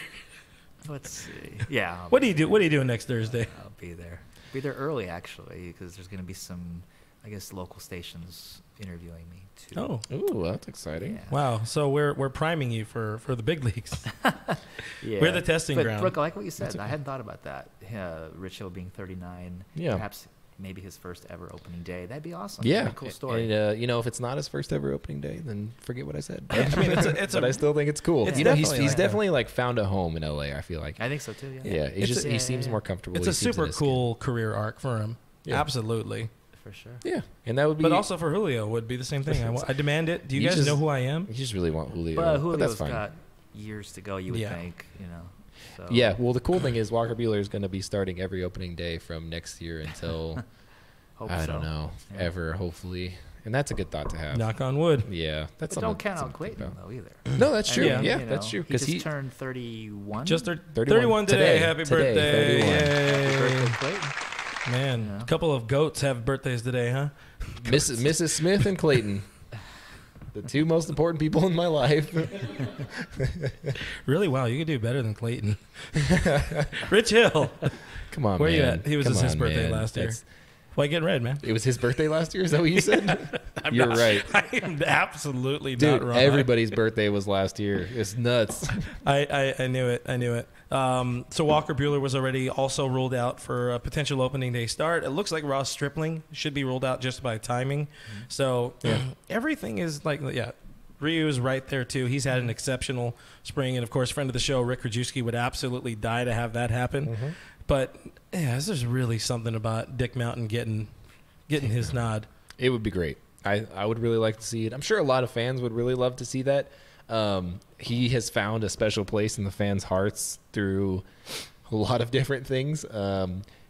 Let's see. Yeah. What are you doing next Thursday? I'll be there. Be there early actually, because there's going to be some, I guess, local stations interviewing me too. Oh, ooh, that's exciting! Yeah. Wow. So we're priming you for the big leagues. Yeah. We're the testing ground. Brooke, I like what you said. I hadn't thought about that. Rich Hill being 39. Yeah. Perhaps maybe his first ever opening day. That'd be awesome. Yeah. That'd be a cool story. And you know, if it's not his first ever opening day, then forget what I said. I mean, but I still think it's cool. It's you know, definitely he's definitely like found a home in LA. I feel like. I think so too. Yeah. Yeah. He seems more comfortable. It's a super cool career arc for him. Yeah. Absolutely. For sure. Yeah, and that would be. But also for Julio would be the same thing. I demand it. Do you guys know who I am? You just really want Julio. But Julio's that's fine. Got years to go. You would think. You know. So. Yeah. Well, the cool thing is Walker Buehler is going to be starting every opening day from next year until. I don't know, ever, hopefully. And that's a good thought to have. Knock on wood. Yeah. But don't count out Clayton, though, either. No, that's true. Yeah, you know, that's true. Because he turned 31. Just 31 today. Happy birthday. 31. Happy birthday, Clayton. Man, a couple of goats have birthdays today, huh? Mrs. Smith and Clayton. The 2 most important people in my life. Really? Wow, you could do better than Clayton. Rich Hill. Come on, Where man. you at? He was his birthday last year. Why getting red, man? It was his birthday last year? Is that what you said? You're right. I am absolutely Dude, not wrong. Everybody's birthday was last year. It's nuts. I knew it. I knew it. So Walker Buehler was already also ruled out for a potential opening day start. It looks like Ross Stripling should be ruled out just by timing. So everything is like, Ryu is right there too. He's had an exceptional spring. And of course, friend of the show, Rick Krajewski, would absolutely die to have that happen. But yeah, there's really something about Dick Mountain getting his nod. It would be great. I would really like to see it. I'm sure a lot of fans would really love to see that. He has found a special place in the fans' hearts through a lot of different things.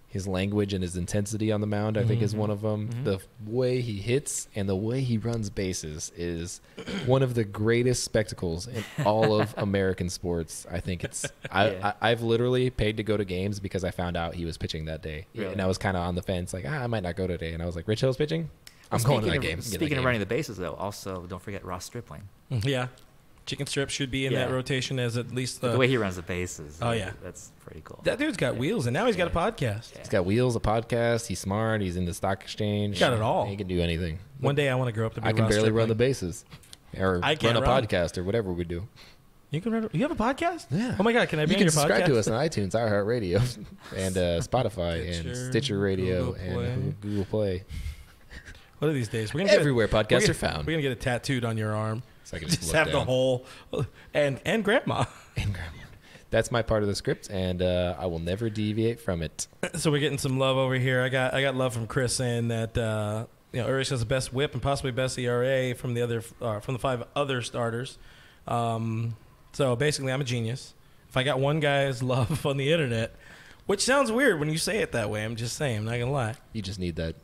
his language and his intensity on the mound, I think, is one of them. Mm-hmm. The way he hits and the way he runs bases is one of the greatest spectacles in all of American sports. I think it's I've literally paid to go to games because I found out he was pitching that day. Really? And I was kind of on the fence, like, I might not go today. And I was like, Rich Hill's pitching? I'm going to that game. Speaking of running the bases, though, also don't forget Ross Stripling. Yeah. Chicken Strip should be in that rotation as at least the way he runs the bases. Oh, yeah. That's pretty cool. That dude's got wheels, and now he's got a podcast. Yeah. He's got wheels, a podcast. He's smart. He's in the stock exchange. He got it all. He can do anything. One day I want to grow up to be I can barely run the bases. Or run a podcast or whatever we do. You can run. You have a podcast? Yeah. Oh, my God. Can I be on your podcast? You can subscribe to us on iTunes, iHeartRadio, and Spotify, and Stitcher Radio, and Google Play. One of these days. We're gonna everywhere podcasts are found. We're going to get it tattooed on your arm. So I can just have down. The whole and grandma. And grandma. That's my part of the script, and I will never deviate from it. So we're getting some love over here. I got love from Chris saying that Urish has the best WHIP and possibly best ERA from the 5 other starters. So basically, I'm a genius. If I got one guy's love on the internet, which sounds weird when you say it that way, I'm just saying, I'm not gonna lie. You just need that,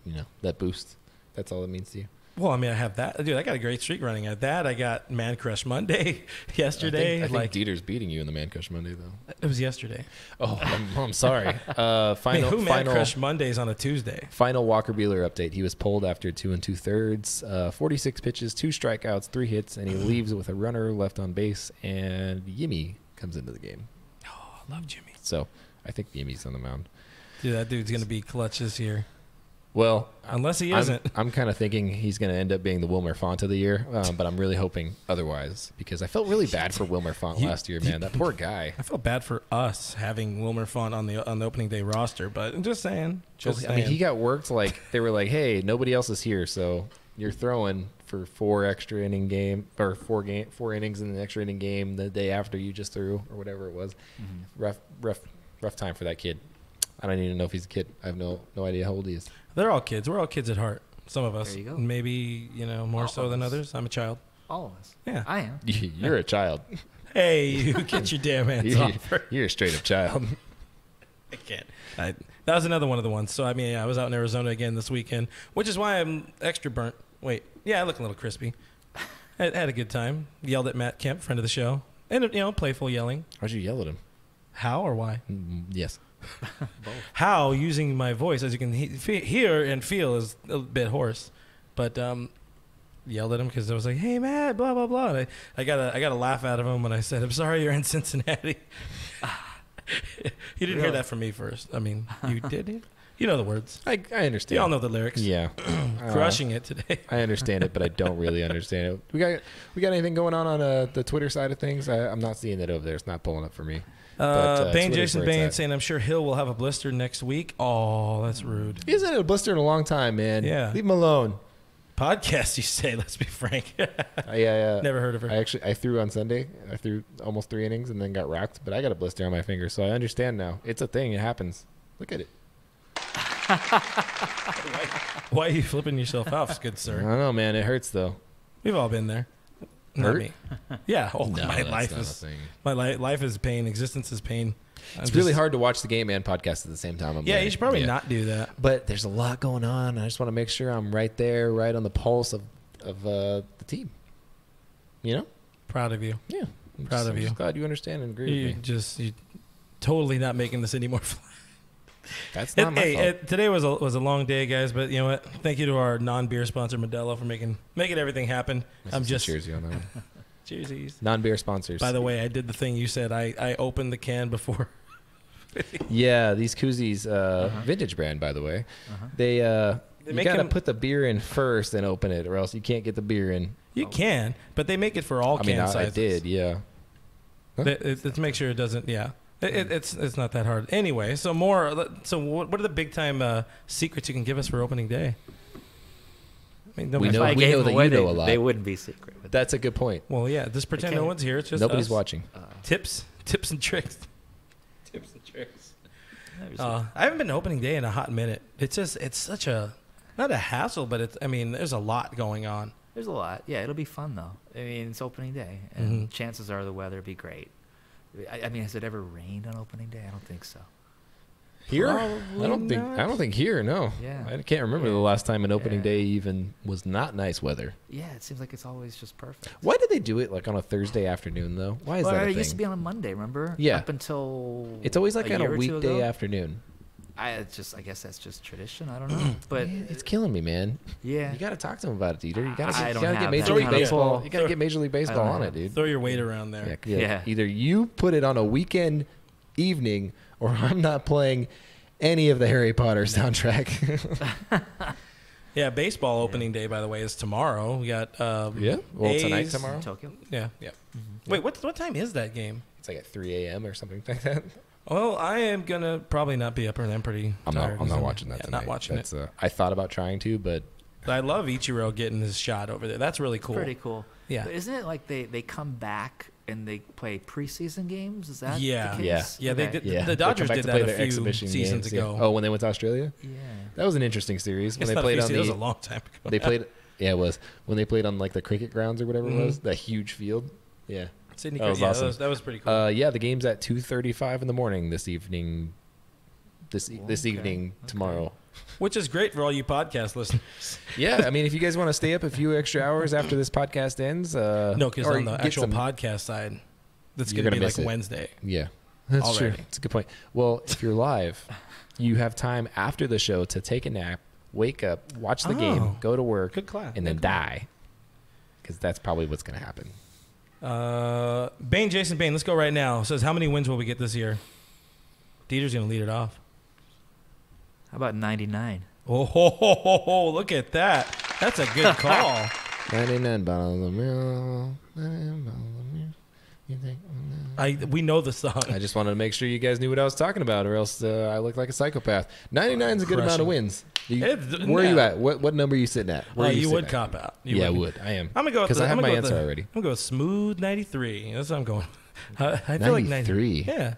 that boost. That's all it means to you. Well, I mean, I have that. Dude, I got a great streak running at that. I got Man Crush Monday yesterday. I think Dieter's beating you in the Man Crush Monday, though. It was yesterday. Oh, I'm sorry. Man Crush Monday's on a Tuesday? Final Walker Buehler update. He was pulled after 2 2/3, 46 pitches, 2 strikeouts, 3 hits, and he leaves with a runner left on base, and Yimmy comes into the game. Oh, I love Jimmy. So I think Yimmy's on the mound. Dude, that dude's going to be clutch this year. Well, unless he isn't. I'm kind of thinking he's going to end up being the Wilmer Font of the year, but I'm really hoping otherwise because I felt really bad for Wilmer Font last year, man. That poor guy. I felt bad for us having Wilmer Font on the opening day roster, but I'm just saying. I mean, he got worked like they were like, hey, nobody else is here, so you're throwing for 4 extra inning game or 4 innings in an extra inning game the day after you just threw or whatever it was. Mm-hmm. Rough time for that kid. I don't even know if he's a kid. I have no idea how old he is. They're all kids. We're all kids at heart. Some of us. There you go. Maybe, more all so than others. I'm a child. All of us. Yeah. I am. You're a child. Hey, you get your damn hands off. You're a straight up child. I can't. That was another one of the ones. So, I mean, I was out in Arizona again this weekend, which is why I'm extra burnt. Wait. Yeah, I look a little crispy. I had a good time. Yelled at Matt Kemp, friend of the show. And, playful yelling. How'd you yell at him? How or why? Yes. How, using my voice, as you can hear and feel, is a bit hoarse, but yelled at him because I was like, "Hey, Matt, blah blah blah." And I got a laugh out of him when I said, "I'm sorry, you're in Cincinnati." You didn't hear that from me first. I mean, you did. You know the words. I understand. You all know the lyrics. Yeah, crushing it today. I understand it, but I don't really understand it. We got anything going on the Twitter side of things? I'm not seeing it over there. It's not pulling up for me. Jason Bain saying, I'm sure Hill will have a blister next week. Oh, that's rude. He hasn't had a blister in a long time, man. Yeah. Leave him alone. Podcast, you say, let's be frank. Yeah. Never heard of her. I threw on Sunday. I threw almost 3 innings and then got rocked, but I got a blister on my finger, so I understand now. It's a thing. It happens. Look at it. Why are you flipping yourself off, good sir? I don't know, man. It hurts, though. We've all been there. Not me. Yeah. Oh, no, my life is life is pain. Existence is pain. It's really hard to watch the game and podcast at the same time. You should probably not do that. But there's a lot going on. I just want to make sure I'm right there, right on the pulse of the team. Proud of you. Yeah. Proud of you. I'm glad you understand and agree with me. You totally not making this any more fun. That's not my fault. Today was a long day, guys, but you know what? Thank you to our non-beer sponsor, Modelo, for making everything happen. Cheers you on that one. Cheersies. Non-beer sponsors. By the way, I did the thing you said. I opened the can before. Yeah, these koozies, vintage brand, by the way. They you got to put the beer in first and open it, or else you can't get the beer in. You can, but they make it for all can sizes. I did, yeah. Huh? Let's make sure it doesn't, yeah. It's not that hard. Anyway, so what are the big time secrets you can give us for opening day? I mean, we know that you know a lot. They wouldn't be secret. That's a good point. Well, yeah. Just pretend no one's here. It's just nobody's us. Watching. Tips and tricks. Tips and tricks. I haven't been to opening day in a hot minute. It's such a not a hassle, but there's a lot going on. There's a lot. Yeah, it'll be fun though. I mean, it's opening day, and chances are the weather will be great. I mean, has it ever rained on opening day? I don't think so. Here? I don't think here. No. Yeah. I can't remember the last time an opening day even was not nice weather. Yeah, it seems like it's always just perfect. Why did they do it like on a Thursday afternoon though? Why is that a thing? It used to be on a Monday, remember? Yeah. Up until it's always like on a weekday afternoon. I guess that's just tradition. I don't know, but it's killing me, man. Yeah, you got to talk to him about it, Dieter. You got to get Major League Baseball. You got to get Major League Baseball on it, dude. Throw your weight around there. Yeah. Either you put it on a weekend evening, or I'm not playing any of the Harry Potter soundtrack. Yeah, baseball opening day, by the way, is tomorrow. We got tonight, tomorrow. Tokyo. Yeah. Mm-hmm. Wait, what time is that game? It's like at 3 a.m. or something like that. Well, I am gonna probably not be up early. I'm pretty tired. I'm not watching that tonight. Not watching it. I thought about trying to, but I love Ichiro getting his shot over there. That's really cool. Pretty cool. Yeah. But isn't it like they come back and they play preseason games? Is that the case? Yeah. They did. The Dodgers did that a few seasons ago. Oh, when they went to Australia? Yeah. That was an interesting series. When they played on that was a long time ago. They played. Yeah, it was when they played on like the cricket grounds or whatever it was. That huge field. Yeah. Sydney, that was awesome. That was pretty cool. The game's at 2:35 in the morning this evening. This evening tomorrow, which is great for all you podcast listeners. Yeah, I mean, if you guys want to stay up a few extra hours after this podcast ends, no, because on the actual podcast side, that's going to be like Wednesday. Yeah, that's true. That's a good point. Well, if you're live, you have time after the show to take a nap, wake up, watch the game, go to work, and then die, because that's probably what's going to happen. Jason Bain, let's go right now. Says, how many wins will we get this year? Dieter's going to lead it off. How about 99? Oh, look at that. That's a good call. 99 bottles of milk. 99 bottles of milk. You think, we know the song. I just wanted to make sure you guys knew what I was talking about, or else I look like a psychopath. 99 is a good amount of wins. Where are you at? What number are you sitting at? You would cop out. I would. I am. I'm gonna go because I have my answer already. I'm gonna go smooth 93. That's what I'm going. I feel 93. like 93. Yeah.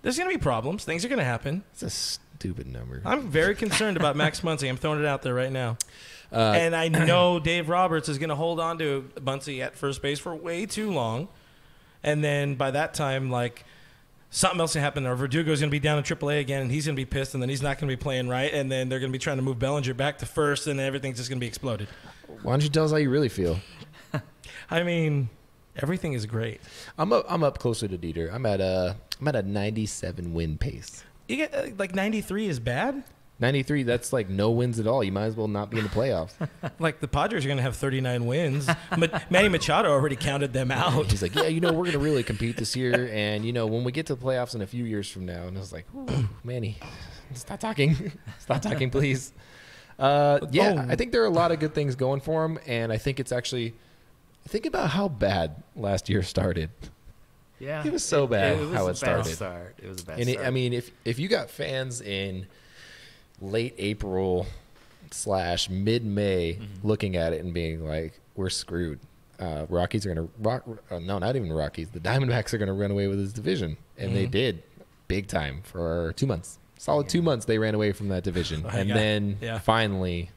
There's gonna be problems. Things are gonna happen. It's a stupid number. I'm very concerned about Max Muncy. I'm throwing it out there right now. And I know Dave Roberts is gonna hold on to Muncy at first base for way too long. And then by that time, like, something else will happen, or Verdugo's going to be down in AAA again, and he's going to be pissed, and then he's not going to be playing right, and then they're going to be trying to move Bellinger back to first, and everything's just going to be exploded. Why don't you tell us how you really feel? I mean, everything is great. I'm up closer to Dieter. I'm at a 97 win pace. You get like 93 is bad? 93, that's like no wins at all. You might as well not be in the playoffs. Like the Padres are going to have 39 wins. Manny Machado already counted them out. He's like, we're going to really compete this year. And, when we get to the playoffs in a few years from now. And I was like, Manny, stop talking. Stop talking, please. I think there are a lot of good things going for him. And I think it's actually, think about how bad last year started. Yeah. It was so bad how it started. It was a bad start. I mean, if you got fans in late April / mid-May looking at it and being like, we're screwed. Rockies are going to no, not even Rockies. The Diamondbacks are going to run away with this division. And they did big time for 2 months. Solid 2 months they ran away from that division. Then finally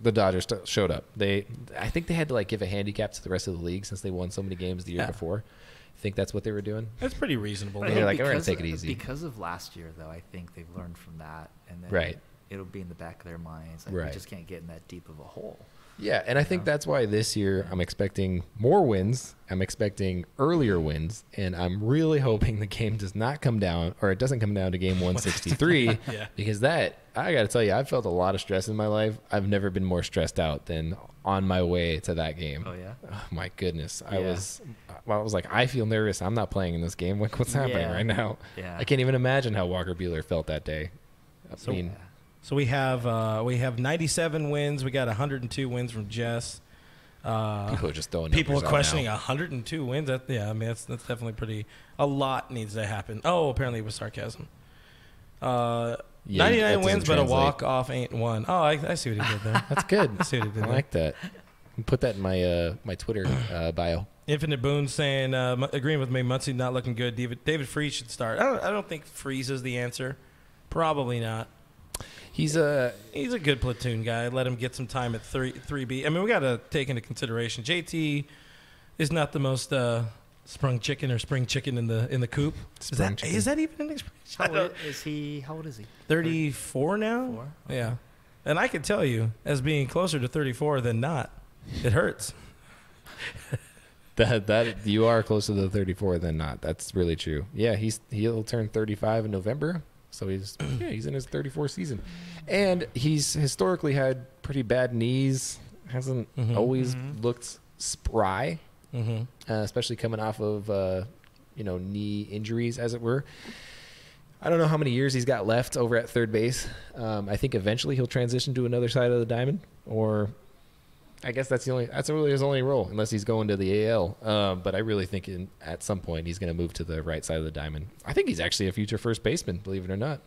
the Dodgers showed up. I think they had to like give a handicap to the rest of the league since they won so many games the year before. I think that's what they were doing. That's pretty reasonable. They're like, we're going to take it easy. Because of last year, though, I think they've learned from that. And then it'll be in the back of their minds. Like, we just can't get in that deep of a hole. Yeah, and I think that's why this year I'm expecting more wins. I'm expecting earlier wins. And I'm really hoping the game does not come down, or it doesn't come down to game 163. Because I got to tell you, I've felt a lot of stress in my life. I've never been more stressed out than on my way to that game. Oh, yeah? Oh, my goodness. I was like, I feel nervous. I'm not playing in this game. Like, what's happening right now? Yeah. I can't even imagine how Walker Buehler felt that day. So we have 97 wins. We got 102 wins from Jess. People are just throwing. People are questioning 102 wins. That's definitely pretty. A lot needs to happen. Oh, apparently it was sarcasm. 99 wins, but a walk off ain't one. Oh, I see what he did there. That's good. I see what he did. I like that. Put that in my Twitter bio. Infinite Boone saying, agreeing with me, Muncy not looking good. David Freese should start. I don't think Freese is the answer. Probably not. He's a good platoon guy. Let him get some time at 3B. I mean, we got to take into consideration JT is not the most sprung chicken or spring chicken in the coop. Is that even an expression? How old is he? 34 now? 4? Okay. Yeah. And I can tell you, as being closer to 34 than not, it hurts. that you are closer to 34 than not. That's really true. Yeah, he'll turn 35 in November. So he's in his 34th season. And he's historically had pretty bad knees. Hasn't always looked spry. Especially coming off of knee injuries, as it were. I don't know how many years he's got left over at third base. I think eventually he'll transition to another side of the diamond, or I guess that's really his only role, unless he's going to the AL. But I really think at some point he's going to move to the right side of the diamond. I think he's actually a future first baseman, believe it or not.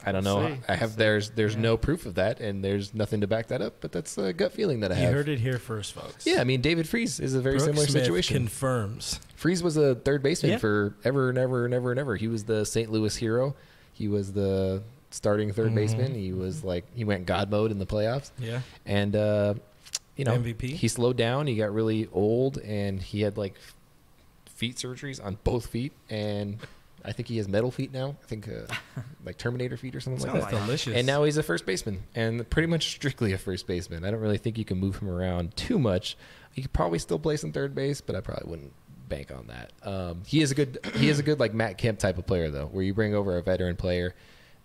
I don't know. There's no proof of that, and there's nothing to back that up. But that's a gut feeling that I have. You heard it here first, folks. Yeah, I mean, David Freese is a very similar situation. Confirms. Freese was a third baseman for ever and ever and ever and ever. He was the St. Louis hero. He was the starting third baseman. He was he went God mode in the playoffs. Yeah. And MVP. He slowed down. He got really old, and he had feet surgeries on both feet, and I think he has metal feet now. I think like Terminator feet or something like that. Sounds delicious. And now he's a first baseman, and pretty much strictly a first baseman. I don't really think you can move him around too much. He could probably still play some third base, but I probably wouldn't bank on that. He is a good like Matt Kemp type of player though, where you bring over a veteran player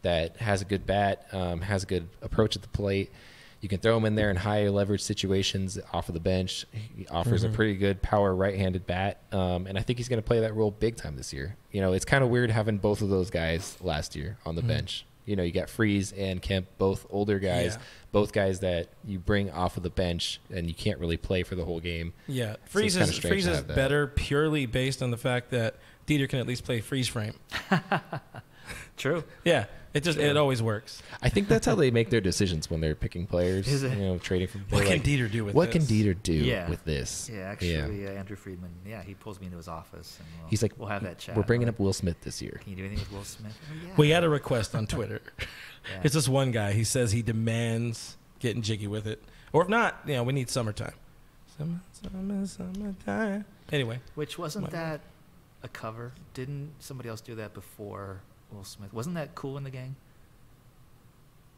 that has a good bat, has a good approach at the plate. You can throw him in there in high leverage situations off of the bench. He offers a pretty good power right-handed bat, and I think he's going to play that role big time this year. It's kind of weird having both of those guys last year on the bench. You got Freese and Kemp, both older guys, both guys that you bring off of the bench, and you can't really play for the whole game. Yeah, Freese is better purely based on the fact that Dieter can at least play freeze frame. True. Yeah. It always works. I think that's how they make their decisions when they're picking players. Trading for. What can Dieter do with this? What can Dieter do with this? Yeah, actually, Andrew Friedman. Yeah, he pulls me into his office, and he's like, "We'll have that chat." We're bringing up Will Smith this year. Can you do anything with Will Smith? Oh, yeah. We had a request on Twitter. It's this one guy. He says he demands getting jiggy with it, or if not, we need summertime. Summertime. Anyway, which wasn't that a cover? Didn't somebody else do that before Will Smith? Wasn't that Cool in the Gang?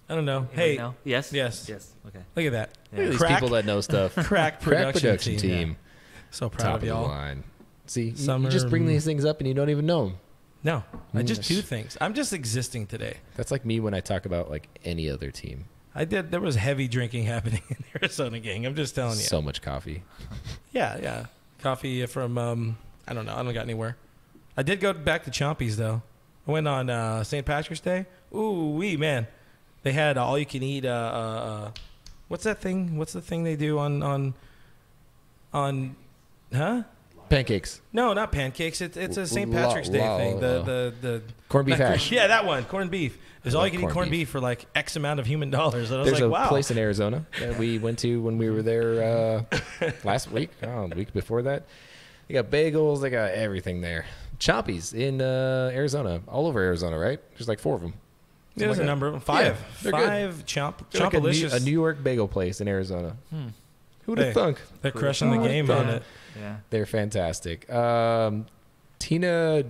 I don't know. Anybody Hey, know? Yes. Okay. Look at that. Look at these people that know stuff. Crack production team. Yeah. So proud Top of y'all. Of the line. See, you just bring these things up and you don't even know them. No, I just do things. I'm just existing today. That's like me when I talk about any other team. There was heavy drinking happening in the Arizona gang. I'm just telling you. So much coffee. Yeah. Coffee from I don't know. I don't got anywhere. I did go back to Chompy's though. I went on St. Patrick's Day. Ooh-wee, man. They had all you can eat. What's that thing? What's the thing they do on? Pancakes. No, not pancakes. It's a St. Patrick's Day thing. The corned beef hash. Yeah, that one. Corned beef. There's all you can eat corned beef for X amount of human dollars. And I was There's like, wow. a place in Arizona that we went to when we were there last week. The week before that. They got bagels. They got everything there. Chompy's in Arizona, all over Arizona, right? There's 4 of them. Yeah, there's a number of them. 5. Yeah, they're 5 good. Chompalicious. A New York bagel place in Arizona. Who'd have thunk? They're crushing the game on it. Yeah, they're fantastic. Tina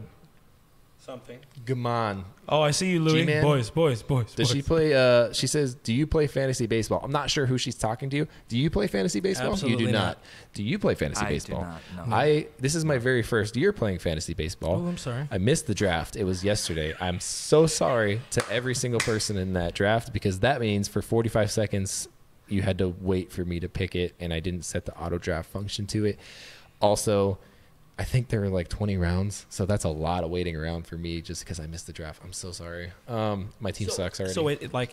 something. Gaman. Oh, I see you, Louis. G-Man. Boys. Does she play? She says, "Do you play fantasy baseball?" I'm not sure who she's talking to. Do you play fantasy baseball? Absolutely you do not. Do you play fantasy baseball? I do not. No. This is my very first year playing fantasy baseball. Oh, I'm sorry. I missed the draft. It was yesterday. I'm so sorry to every single person in that draft, because that means for 45 seconds you had to wait for me to pick it, and I didn't set the auto draft function to it. Also, I think there were 20 rounds, so that's a lot of waiting around for me just because I missed the draft. I'm so sorry. My team sucks already. So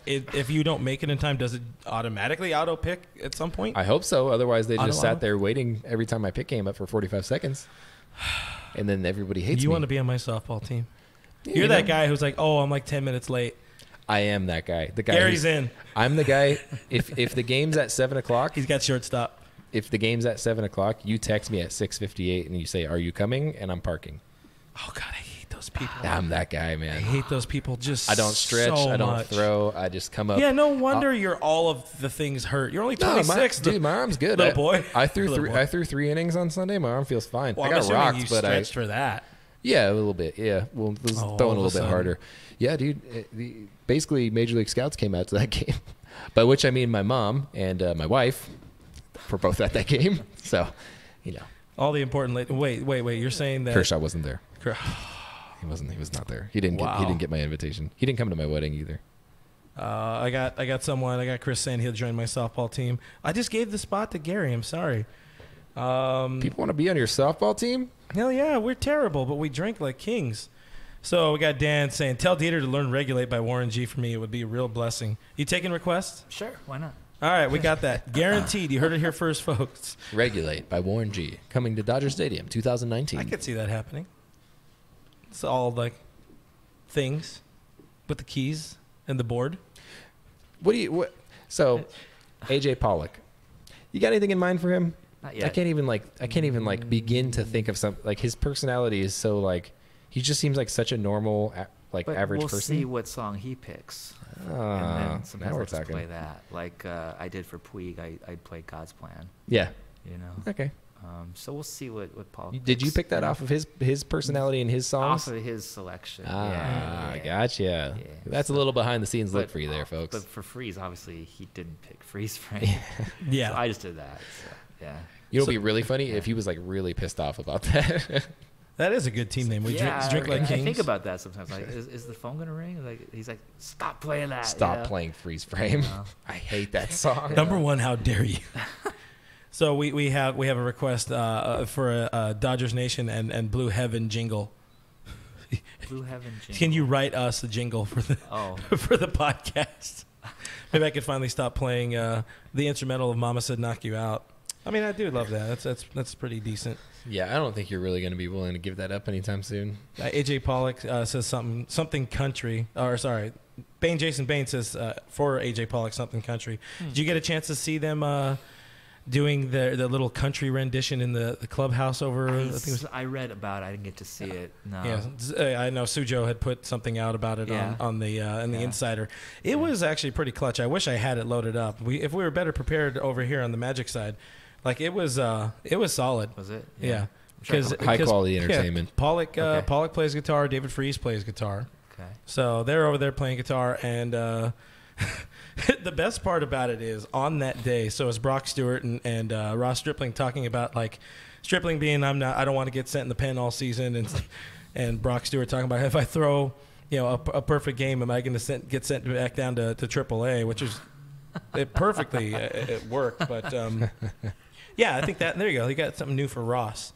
if you don't make it in time, does it automatically auto pick at some point? I hope so. Otherwise, they just sat there waiting every time my pick came up for 45 seconds, and then everybody hates me. You want to be on my softball team? You're that guy who's like, oh, I'm 10 minutes late. I am that guy. The guy. Gary's in. I'm the guy. If the game's at 7:00, he's got shortstop. If the game's at 7:00, you text me at 6:58 and you say, "Are you coming?" and I'm parking. Oh God, I hate those those people. I'm that guy, I man. hate those people just I don't stretch. so I don't much. throw. I just come up. Yeah, no wonder you're all of the things hurt. You're only 26, dude. My arm's good. Little boy. I threw 3 innings on Sunday. My arm feels fine. Well, I got rocked, you but stretched for that. Yeah, a little bit. Yeah, well, it was throwing a little bit harder. Yeah, dude. Basically, Major League Scouts came out to that game, by which I mean my mom and my wife were both at that game. So, all the important. Wait. You're saying that Kershaw wasn't there. He wasn't. He was not there. He didn't get my invitation. He didn't come to my wedding either. I got Chris saying he'll join my softball team. I just gave the spot to Gary. I'm sorry. People want to be on your softball team? Hell yeah, we're terrible, but we drink like kings. So we got Dan saying, tell Dieter to learn Regulate by Warren G for me. It would be a real blessing. You taking requests? Sure, why not? All right, we got that. Guaranteed. You heard it here first, folks. Regulate by Warren G. Coming to Dodger Stadium 2019. I could see that happening. It's all like things with the keys and the board. So, AJ Pollock. You got anything in mind for him? Not yet. I can't even begin to think of something. Like, his personality is so like, he just seems like such a normal but average we'll person. see what song he picks. And then sometimes we'll just play that. Like I did for Puig, I played God's Plan. Yeah. Okay. So we'll see what Paul picks. Did you pick that off of his personality and his songs? Off of his selection. Gotcha. Yeah. That's a little behind the scenes look for you there, folks. But for Freese, obviously, he didn't pick Freese frame. Yeah. So I just did that. So, yeah. It'll be really funny if he was like really pissed off about that. That is a good team name. We drink like kings. I think about that sometimes. Like, is the phone gonna ring? Like, he's like, stop playing that. Stop playing Freeze Frame. I hate that song. Number one, how dare you? So we have a request for a Dodgers Nation and Blue Heaven jingle. Blue Heaven jingle. Can you write us a jingle for the for the podcast? Maybe I could finally stop playing the instrumental of "Mama Said Knock You Out." I mean, I do love that. That's pretty decent. Yeah, I don't think you're really going to be willing to give that up anytime soon. AJ Pollock says something country. Or sorry, Jason Bain says for AJ Pollock something country. Did you get a chance to see them doing the little country rendition in the clubhouse over? I read about it. I didn't get to see it. No. Yeah, I know Sujo had put something out about it on the Insider. It was actually pretty clutch. I wish I had it loaded up. If we were better prepared over here on the Magic side. Like it was solid. Was it? Yeah. Because high quality entertainment. Yeah, Pollock plays guitar. David Freese plays guitar. Okay. So they're over there playing guitar, and the best part about it is on that day. So it's Brock Stewart and Ross Stripling talking about like Stripling being I don't want to get sent in the pen all season, and Brock Stewart talking about if I throw a perfect game, am I going to get sent back down to AAA, which is perfectly it worked, but. Yeah, I think there you go. You got something new for Ross.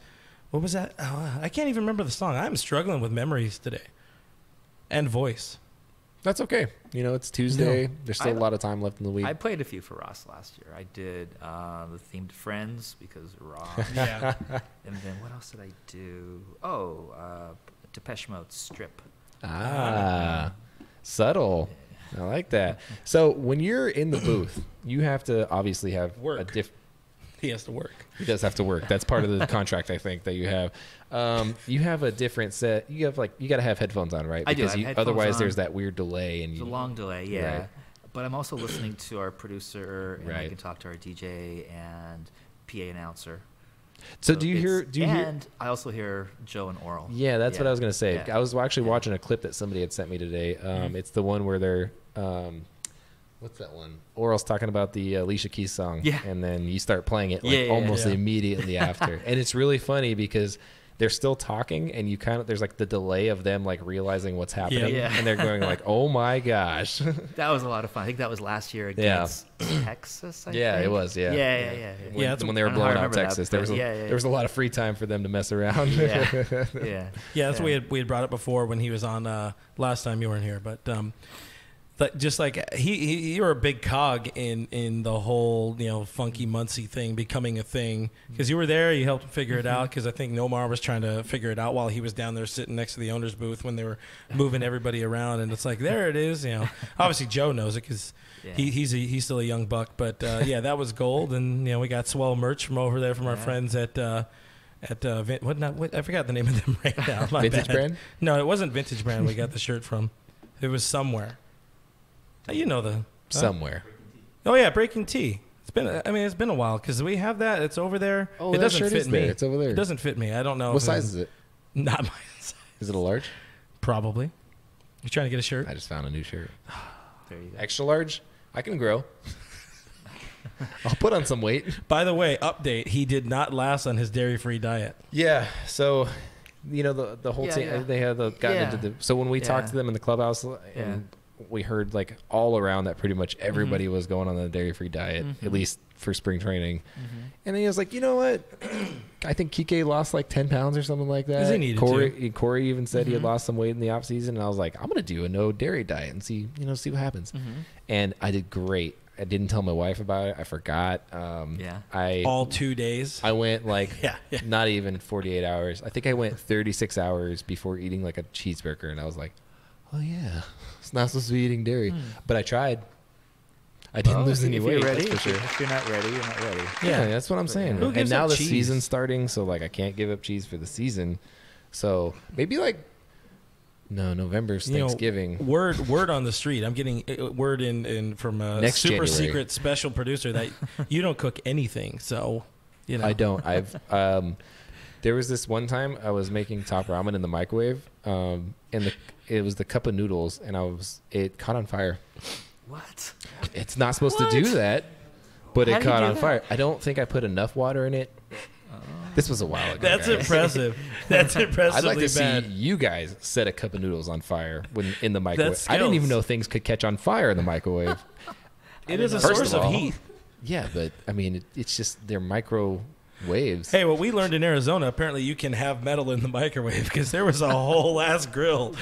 What was that? Oh, I can't even remember the song. I'm struggling with memories today. And voice. That's okay. It's Tuesday. No. There's still a lot of time left in the week. I played a few for Ross last year. I did the theme to Friends because Ross. Yeah. And then what else did I do? Depeche Mode Strip. Subtle. I like that. So when you're in the booth, you have to obviously have work. He has to work. He does have to work. That's part of the contract, I think, that you have. You have a different set. You got to have headphones on, right? Because I do. Otherwise, there's that weird delay. It's a long delay, yeah. Right. But I'm also listening to our producer, and I can talk to our DJ and PA announcer. So do you hear? And I also hear Joe and Oral. Yeah, that's what I was going to say. Yeah. I was actually watching a clip that somebody had sent me today. It's the one where they're. What's that one? Oral's talking about the Alicia Keys song. Yeah. And then you start playing it almost immediately after. And it's really funny because they're still talking and you there's like the delay of them like realizing what's happening. Yeah. And they're going like, oh my gosh. That was a lot of fun. I think that was last year against Texas, I think. It was, yeah. Yeah. When they were blowing out Texas, there was a lot of free time for them to mess around. Yeah, that's what we had brought up before when he was on last time you weren't here. But just like you were a big cog in the whole Funky Muncy thing becoming a thing because you were there, you helped him figure it out because I think Nomar was trying to figure it out while he was down there sitting next to the owner's booth when they were moving everybody around, and it's like there it is. Obviously Joe knows it because he's still a young buck, but that was gold, and we got swell merch from over there from our friends at at I forgot the name of them right now. My Vintage bad. brand? No, it wasn't Vintage Brand. We got the shirt from. It was somewhere. You know the somewhere. Oh yeah, Breaking Tea. It's been a while because we have that. It's over there. Oh, it that doesn't shirt fit is me. there. It's over there. It doesn't fit me. I don't know. What size is it? Not my size. Is it a large? Probably. You trying to get a shirt? I just found a new shirt. There you go. Extra large? I can grow. I'll put on some weight. By the way, update: he did not last on his dairy-free diet. Yeah. So, the whole team, they had gotten into the. So when we talked to them in the clubhouse, and we heard like all around that pretty much everybody was going on the dairy-free diet, at least for spring training. And then he was like, you know what? I think Kike lost like 10 pounds or something like that. He needed Corey even said he had lost some weight in the off season, and I was like, I'm gonna do a no dairy diet and see what happens. And I did great. I didn't tell my wife about it. I forgot. All 2 days. I went like not even 48 hours. I think I went 36 hours before eating like a cheeseburger, and I was like, oh yeah, it's not supposed to be eating dairy. But I tried. I didn't lose any weight. Ready, that's for sure. If you're not ready, you're not ready. Yeah, that's what I'm saying. Who And gives now up the cheese? season's starting, so like I can't give up cheese for the season. So maybe like November's Thanksgiving. Word on the street. I'm getting word in from a Next super January. secret special producer that you don't cook anything. So, I don't. I've there was this one time I was making top ramen in the microwave, and it was the cup of noodles, and it caught on fire. What? It's not supposed to do that, but How it do you caught do on that? fire. I don't think I put enough water in it. This was a while ago. that's guys. impressive. That's impressively I'd like to bad. see you guys set a cup of noodles on fire in the microwave. That's I didn't even skills. know things could catch on fire in the microwave. It is a First source of of all- heat. Yeah, but I mean, it's just they're microwaves. Hey, what we learned in Arizona, apparently you can have metal in the microwave because there was a whole ass grill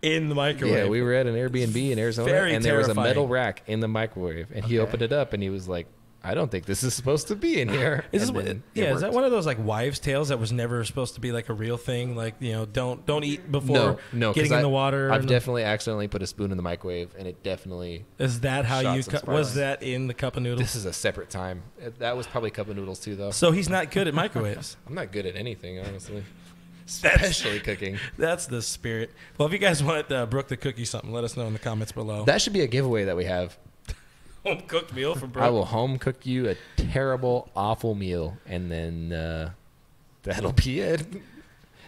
in the microwave. Yeah, we were at an Airbnb in Arizona, Very and there was a terrifying. metal rack in the microwave, and he opened it up, and he was like, "I don't think this is supposed to be in here." Is And this, then yeah, it is that worked. one of those like wives' tales that was never supposed to be like a real thing? Like, don't eat before No, getting 'cause in the water. I've definitely accidentally put a spoon in the microwave, and it definitely. Is that how shot you some was sparks. that in the cup of noodles? This is a separate time. That was probably a cup of noodles too, though. So he's not good at microwaves. I'm not good at anything, honestly. Especially cooking. That's the spirit. Well, if you guys want Brooke to cook you something, let us know in the comments below. That should be a giveaway that we have. Home cooked meal from Brooke. I will home cook you a terrible, awful meal, and then that'll be it.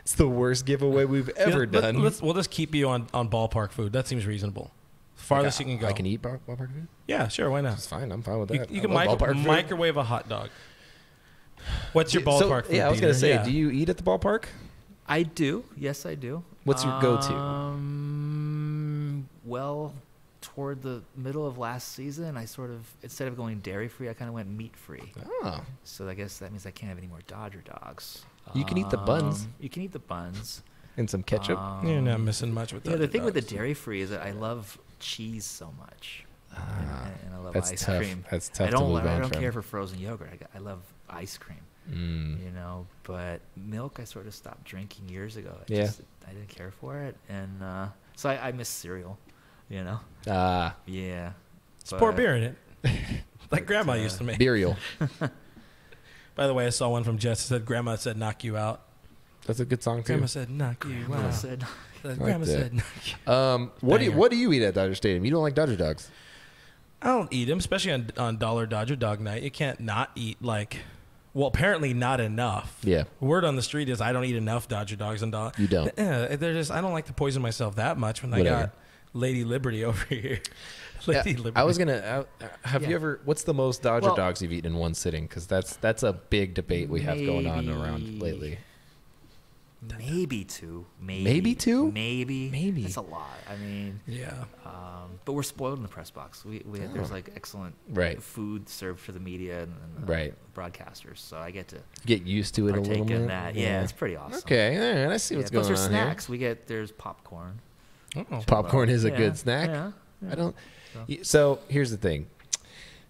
It's the worst giveaway we've ever done. We'll just keep you on ballpark food. That seems reasonable. Farthest you can go. I can eat ballpark food? Yeah, sure. Why not? That's fine. I'm fine with You, that. you I can love ballpark food. microwave a hot dog. What's your ballpark food? Yeah, I was going to Dieter? say, do you eat at the ballpark? I do. Yes, I do. What's your go-to? Well, toward the middle of last season, I sort of, instead of going dairy-free, I kind of went meat-free. Oh. So I guess that means I can't have any more Dodger dogs. You can eat the buns. You can eat the buns. And some ketchup. You're not missing much with that. Yeah, the thing with the dairy-free is that I love cheese so much. And I love that's ice tough. cream. That's tough I to don't, move I on don't from. care for frozen yogurt. I love ice cream. You know, but milk I sort of stopped drinking years ago. I didn't care for it, and so I miss cereal. You know. Yeah. Just pour beer in it, like Grandma used to make. Burial. By the way, I saw one from Jess that said, "Grandma said knock you out." That's a good song too. Grandma said knock you Grandma out. said, Grandma that. said knock you. What do you eat at Dodger Stadium? You don't like Dodger dogs? I don't eat them, especially on Dollar Dodger Dog Night. You can't not eat well, apparently not enough. Yeah. Word on the street is I don't eat enough Dodger dogs and dog. You don't. Yeah, they're just I don't like to poison myself that much when Whatever. I got Lady Liberty over here. Lady Liberty. I was gonna. Have you ever? What's the most Dodger Well- dogs you've eaten in one sitting? Because that's a big debate we have going on Maybe- around lately. maybe two. Maybe two? Maybe. That's a lot. I mean, Yeah. but we're spoiled in the press box. There's like excellent Right. food served for the media and Right. broadcasters. So I get to Get used to it a little partake bit. in that. Yeah, it's pretty awesome. Okay, all right, I see Yeah, what's plus going there's on snacks. There's popcorn. Oh. Popcorn is a Yeah, good snack. yeah, I don't. So here's the thing.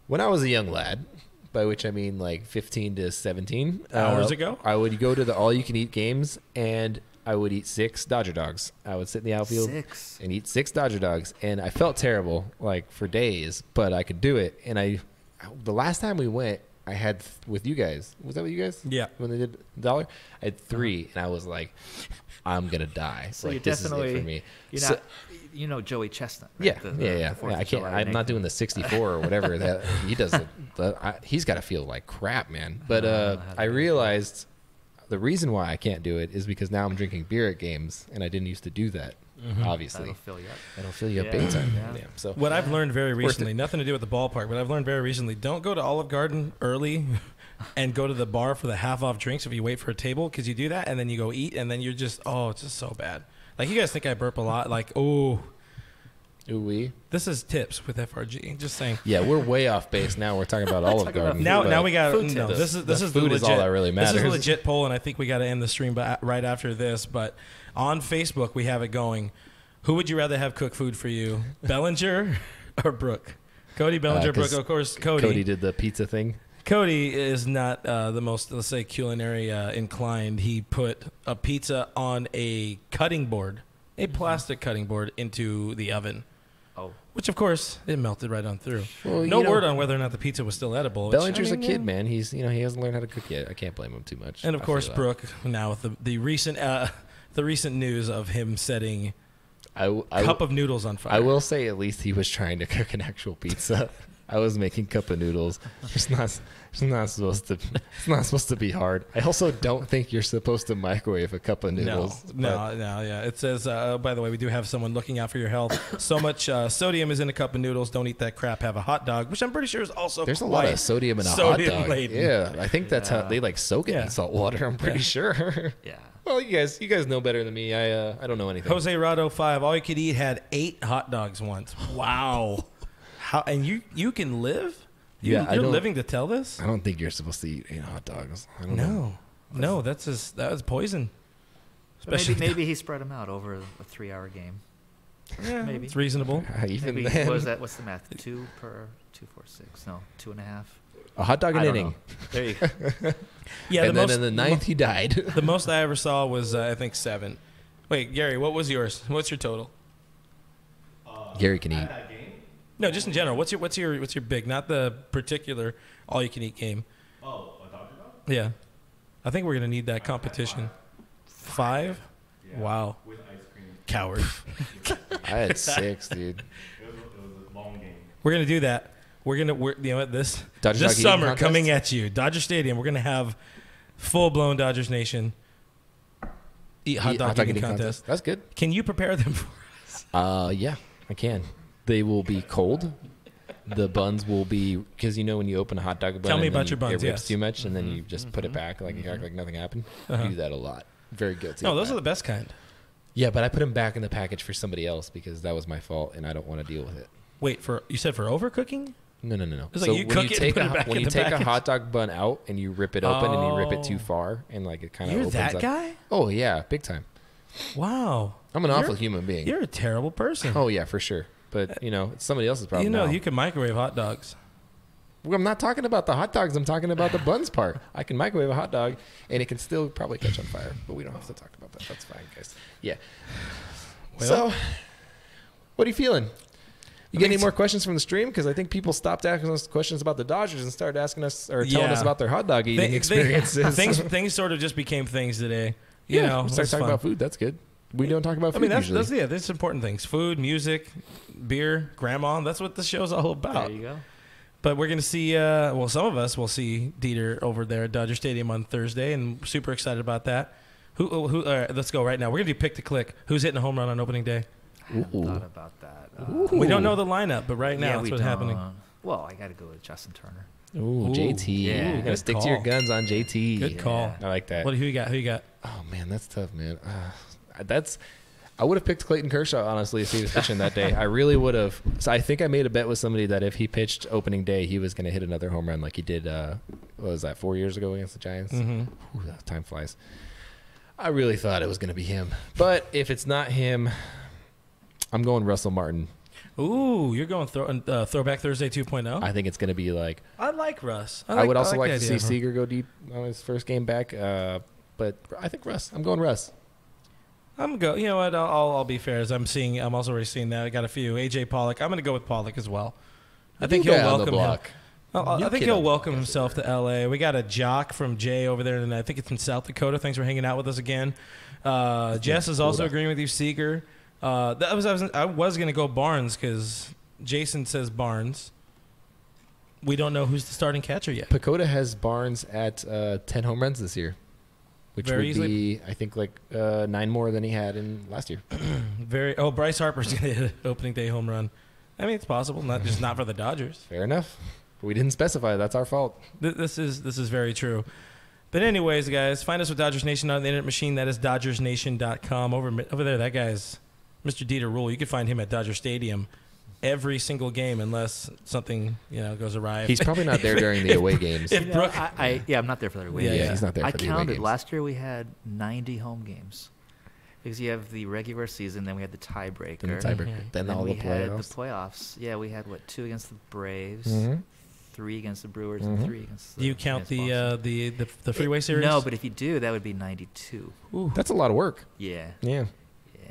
When I was a young lad, by which I mean like 15 to 17 Hours ago? I would go to the all-you-can-eat games, and I would eat 6 Dodger dogs. I would sit in the outfield 6. and eat 6 Dodger dogs, and I felt terrible like for days, but I could do it. And the last time we went, I had with you guys. Was that with you guys? Yeah. When they did $1, I had 3, and I was like, I'm gonna die. So like, you're this definitely is it for me. You're So, not, you know Joey Chestnut. Right? yeah, yeah. I can't. I'm not doing the 64 or whatever that he does. He's got to feel like crap, man. But I realized the reason why I can't do it is because now I'm drinking beer at games, and I didn't used to do that. Obviously, that'll fill you up big time. Yeah. So what I've learned very recently, nothing to do with the ballpark, but I've learned very recently, don't go to Olive Garden early and go to the bar for the half-off drinks if you wait for a table, because you do that and then you go eat and then you're just, it's just so bad. Like, you guys think I burp a lot? Like, ooh-wee. This is tips with FRG. Just saying. Yeah, we're way off base now. We're talking about Olive Garden. Now we got this is food is all that really matters. This is a legit poll, and I think we got to end the stream right after this. But on Facebook, we have it going. Who would you rather have cook food for you, Bellinger or Brook? Cody Bellinger, Brook, of course. Cody did the pizza thing. Cody is not the most, let's say, culinary inclined. He put a pizza on a cutting board, a plastic cutting board, into the oven. Oh. Which, of course, it melted right on through. Well, no word on whether or not the pizza was still edible. Bellinger's a kid, man. He hasn't learned how to cook yet. I can't blame him too much. And, of course, Brook, now with the recent news of him setting cup of noodles on fire. I will say at least he was trying to cook an actual pizza. I was making cup of noodles. It's not supposed to be hard. I also don't think you're supposed to microwave a cup of noodles. No, yeah. It says, by the way, we do have someone looking out for your health. So much sodium is in a cup of noodles. Don't eat that crap. Have a hot dog, which I'm pretty sure is also there's a lot of sodium in a hot dog. Laden. Yeah, I think that's how they soak it in salt water. I'm pretty sure. Yeah. Well, you guys know better than me. I don't know anything. Jose Rado 5. All you could eat had 8 hot dogs once. Wow. How and you can live? You're living to tell this? I don't think you're supposed to eat 8 hot dogs. I don't know. No, that was poison. Especially maybe he spread them out over a 3-hour game. Yeah, maybe it's reasonable. Even then, what was that? What's the math? 2 per 2, 4, 6. No, 2.5. A hot dog an inning. There you go. Yeah, and then in the 9th he died. The most I ever saw was I think 7. Wait, Gary, what was yours? What's your total? Gary can eat. No, just in general. What's your big? Not the particular all you can eat game. Oh, a Dr. Dog? Yeah, I think we're gonna need that competition. 5? Yeah, wow. With ice cream. Coward. I had 6, dude. It was a long game. We're gonna do that. This Dodger summer coming at you, Dodger Stadium. We're gonna have full blown Dodgers Nation eat hot dog eating contest. That's good. Can you prepare them for us? Yeah, I can. They will be cold. The buns will be, because when you open a hot dog bun, tell me about your buns. It rips too much, and then you just put it back like you act like nothing happened. I do that a lot. Very guilty. No, those are the best kind. Yeah, but I put them back in the package for somebody else because that was my fault, and I don't want to deal with it. Wait, you said for overcooking? No. It's like when you take a hot dog bun out and you rip it open and you rip it too far and like it kind of opens that up. Guy? Oh yeah, big time. Wow. I'm an awful human being. You're a terrible person. Oh yeah, for sure. But it's somebody else's problem. You can microwave hot dogs. Well, I'm not talking about the hot dogs. I'm talking about the buns part. I can microwave a hot dog and it can still probably catch on fire. But we don't have to talk about that. That's fine, guys. Yeah. Well, so, what are you feeling? You get any more questions from the stream? Because I think people stopped asking us questions about the Dodgers and started asking us or telling us about their hot dog eating experiences. Things sort of just became things today. You know, we started talking about food. That's good. We don't talk about food usually. That's important things. Food, music, beer, grandma. That's what the show's all about. There you go. But we're going to see, some of us will see Dieter over there at Dodger Stadium on Thursday, and super excited about that. Let's go right now. We're going to do pick to click. Who's hitting a home run on opening day? I haven't thought about that. We don't know the lineup, but right now that's what's happening. Well, I got to go with Justin Turner. Ooh, JT. Yeah. You got to stick to your guns on JT. Good call. I like that. Who you got? Oh, man, that's tough, man. I would have picked Clayton Kershaw, honestly, if he was pitching that day. I really would have. So I think I made a bet with somebody that if he pitched opening day, he was going to hit another home run like he did, what was that, 4 years ago against the Giants? Mm-hmm. Ooh, time flies. I really thought it was going to be him. But if it's not him, I'm going Russell Martin. Ooh, you're going Throwback Thursday 2.0? I think it's going to be like... I like Russ. I would also like to see Seager go deep on his first game back. But I think Russ. I'm going Russ. You know what? I'll be fair. As I'm also already seeing that. I got a few. AJ Pollock. I'm going to go with Pollock as well. I think he'll welcome him. I think he'll welcome himself to L.A. We got a jock from Jay over there, and I think it's in South Dakota. Thanks for hanging out with us again. Jess is also agreeing with you, Seeker. I was going to go Barnes because Jason says Barnes. We don't know who's the starting catcher yet. Pacoda has Barnes at 10 home runs this year, which Very would easily. be, I think, like 9 more than he had in last year. Bryce Harper's going to hit an opening day home run. I mean, it's possible, not for the Dodgers. Fair enough. We didn't specify. That's our fault. This is very true. But anyways, guys, find us with Dodgers Nation on the internet machine. That is DodgersNation.com. Over there, that guy's Mr. Dieter Ruehle. You can find him at Dodger Stadium every single game unless something goes awry. He's probably not there during the away games. If Brook, I'm not there for the away games. Yeah, he's not there for the away counted. games. Last year we had 90 home games. Because you have the regular season, then we had the tiebreaker. Then Then all we the had playoffs. the playoffs. Yeah, we had 2 against the Braves, Mhm. 3 against the Brewers, and 3 against the do you count against the freeway series? No, but if you do, that would be 92. Ooh. That's a lot of work. Yeah. Yeah.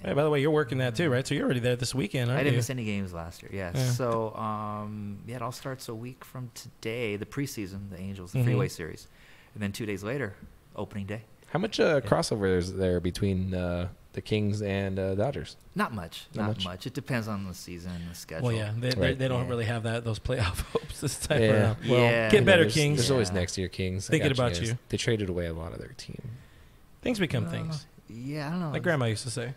Hey, by the way, you're working that too, right? So you're already there this weekend, aren't I didn't you? miss any games last year. Yeah. Yeah. So it all starts a week from today, the preseason, the Angels, the Mhm. Freeway Series, and then 2 days later, opening day. How much crossover is there between the Kings and Dodgers? Not much. Not Not much. much. It depends on the season and the schedule. Well, yeah, they Right. don't Yeah. really have those playoff hopes this time Yeah. around. Well, Yeah. Get better, there's, Kings. There's always Yeah. next year, Kings. I Thinking got about guys. you. They traded away a lot of their team. Things become things. Yeah, I don't know. Like Grandma used to say.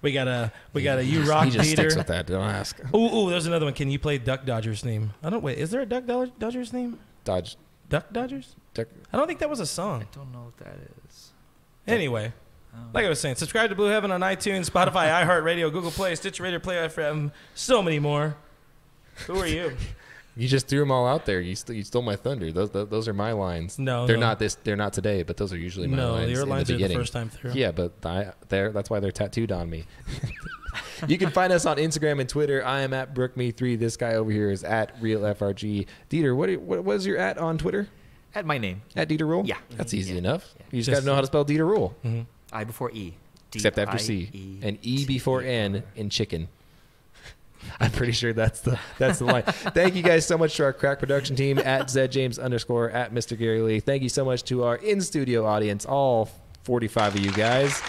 We got a you rock He just Peter. sticks with that. Don't ask. Ooh, there's another one. Can you play Duck Dodgers theme? Wait. Is there a Duck Dodgers theme? Duck. Duck Dodgers? I don't think that was a I song. don't know what that is. Anyway, like I was saying, subscribe to Blue Heaven on iTunes, Spotify, iHeartRadio, Google Play, Stitcher Radio, Play FM, so many more. Who are you? You just threw them all out there. You stole my thunder. Those are my lines. No, they're no. not this. They're not today. But those are usually my lines. Your in lines the are the beginning. first time through. Yeah, but that's why they're tattooed on me. You can find us on Instagram and Twitter. I am at BrookMe3. This guy over here is at RealFRG. Dieter, what is your at on Twitter? At my name. At Dieter Ruehle? Yeah. That's easy Yeah. enough. Yeah. You just got to know how to spell Dieter Ruehle. Mm-hmm. I before E. Except after C. D-I-E-T-E-R. And E before N in chicken. I'm pretty sure that's the line. Thank you guys so much to our crack production team at ZJames_, at Mr. Gary Lee. Thank you so much to our in-studio audience, all 45 of you guys.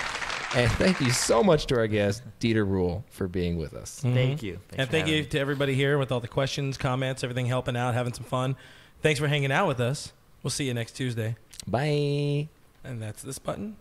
And thank you so much to our guest, Dieter Ruehle, for being with us. Thank you. And thank you to everybody here with all the questions, comments, everything, helping out, having some fun. Thanks for hanging out with us. We'll see you next Tuesday. Bye. And that's this button.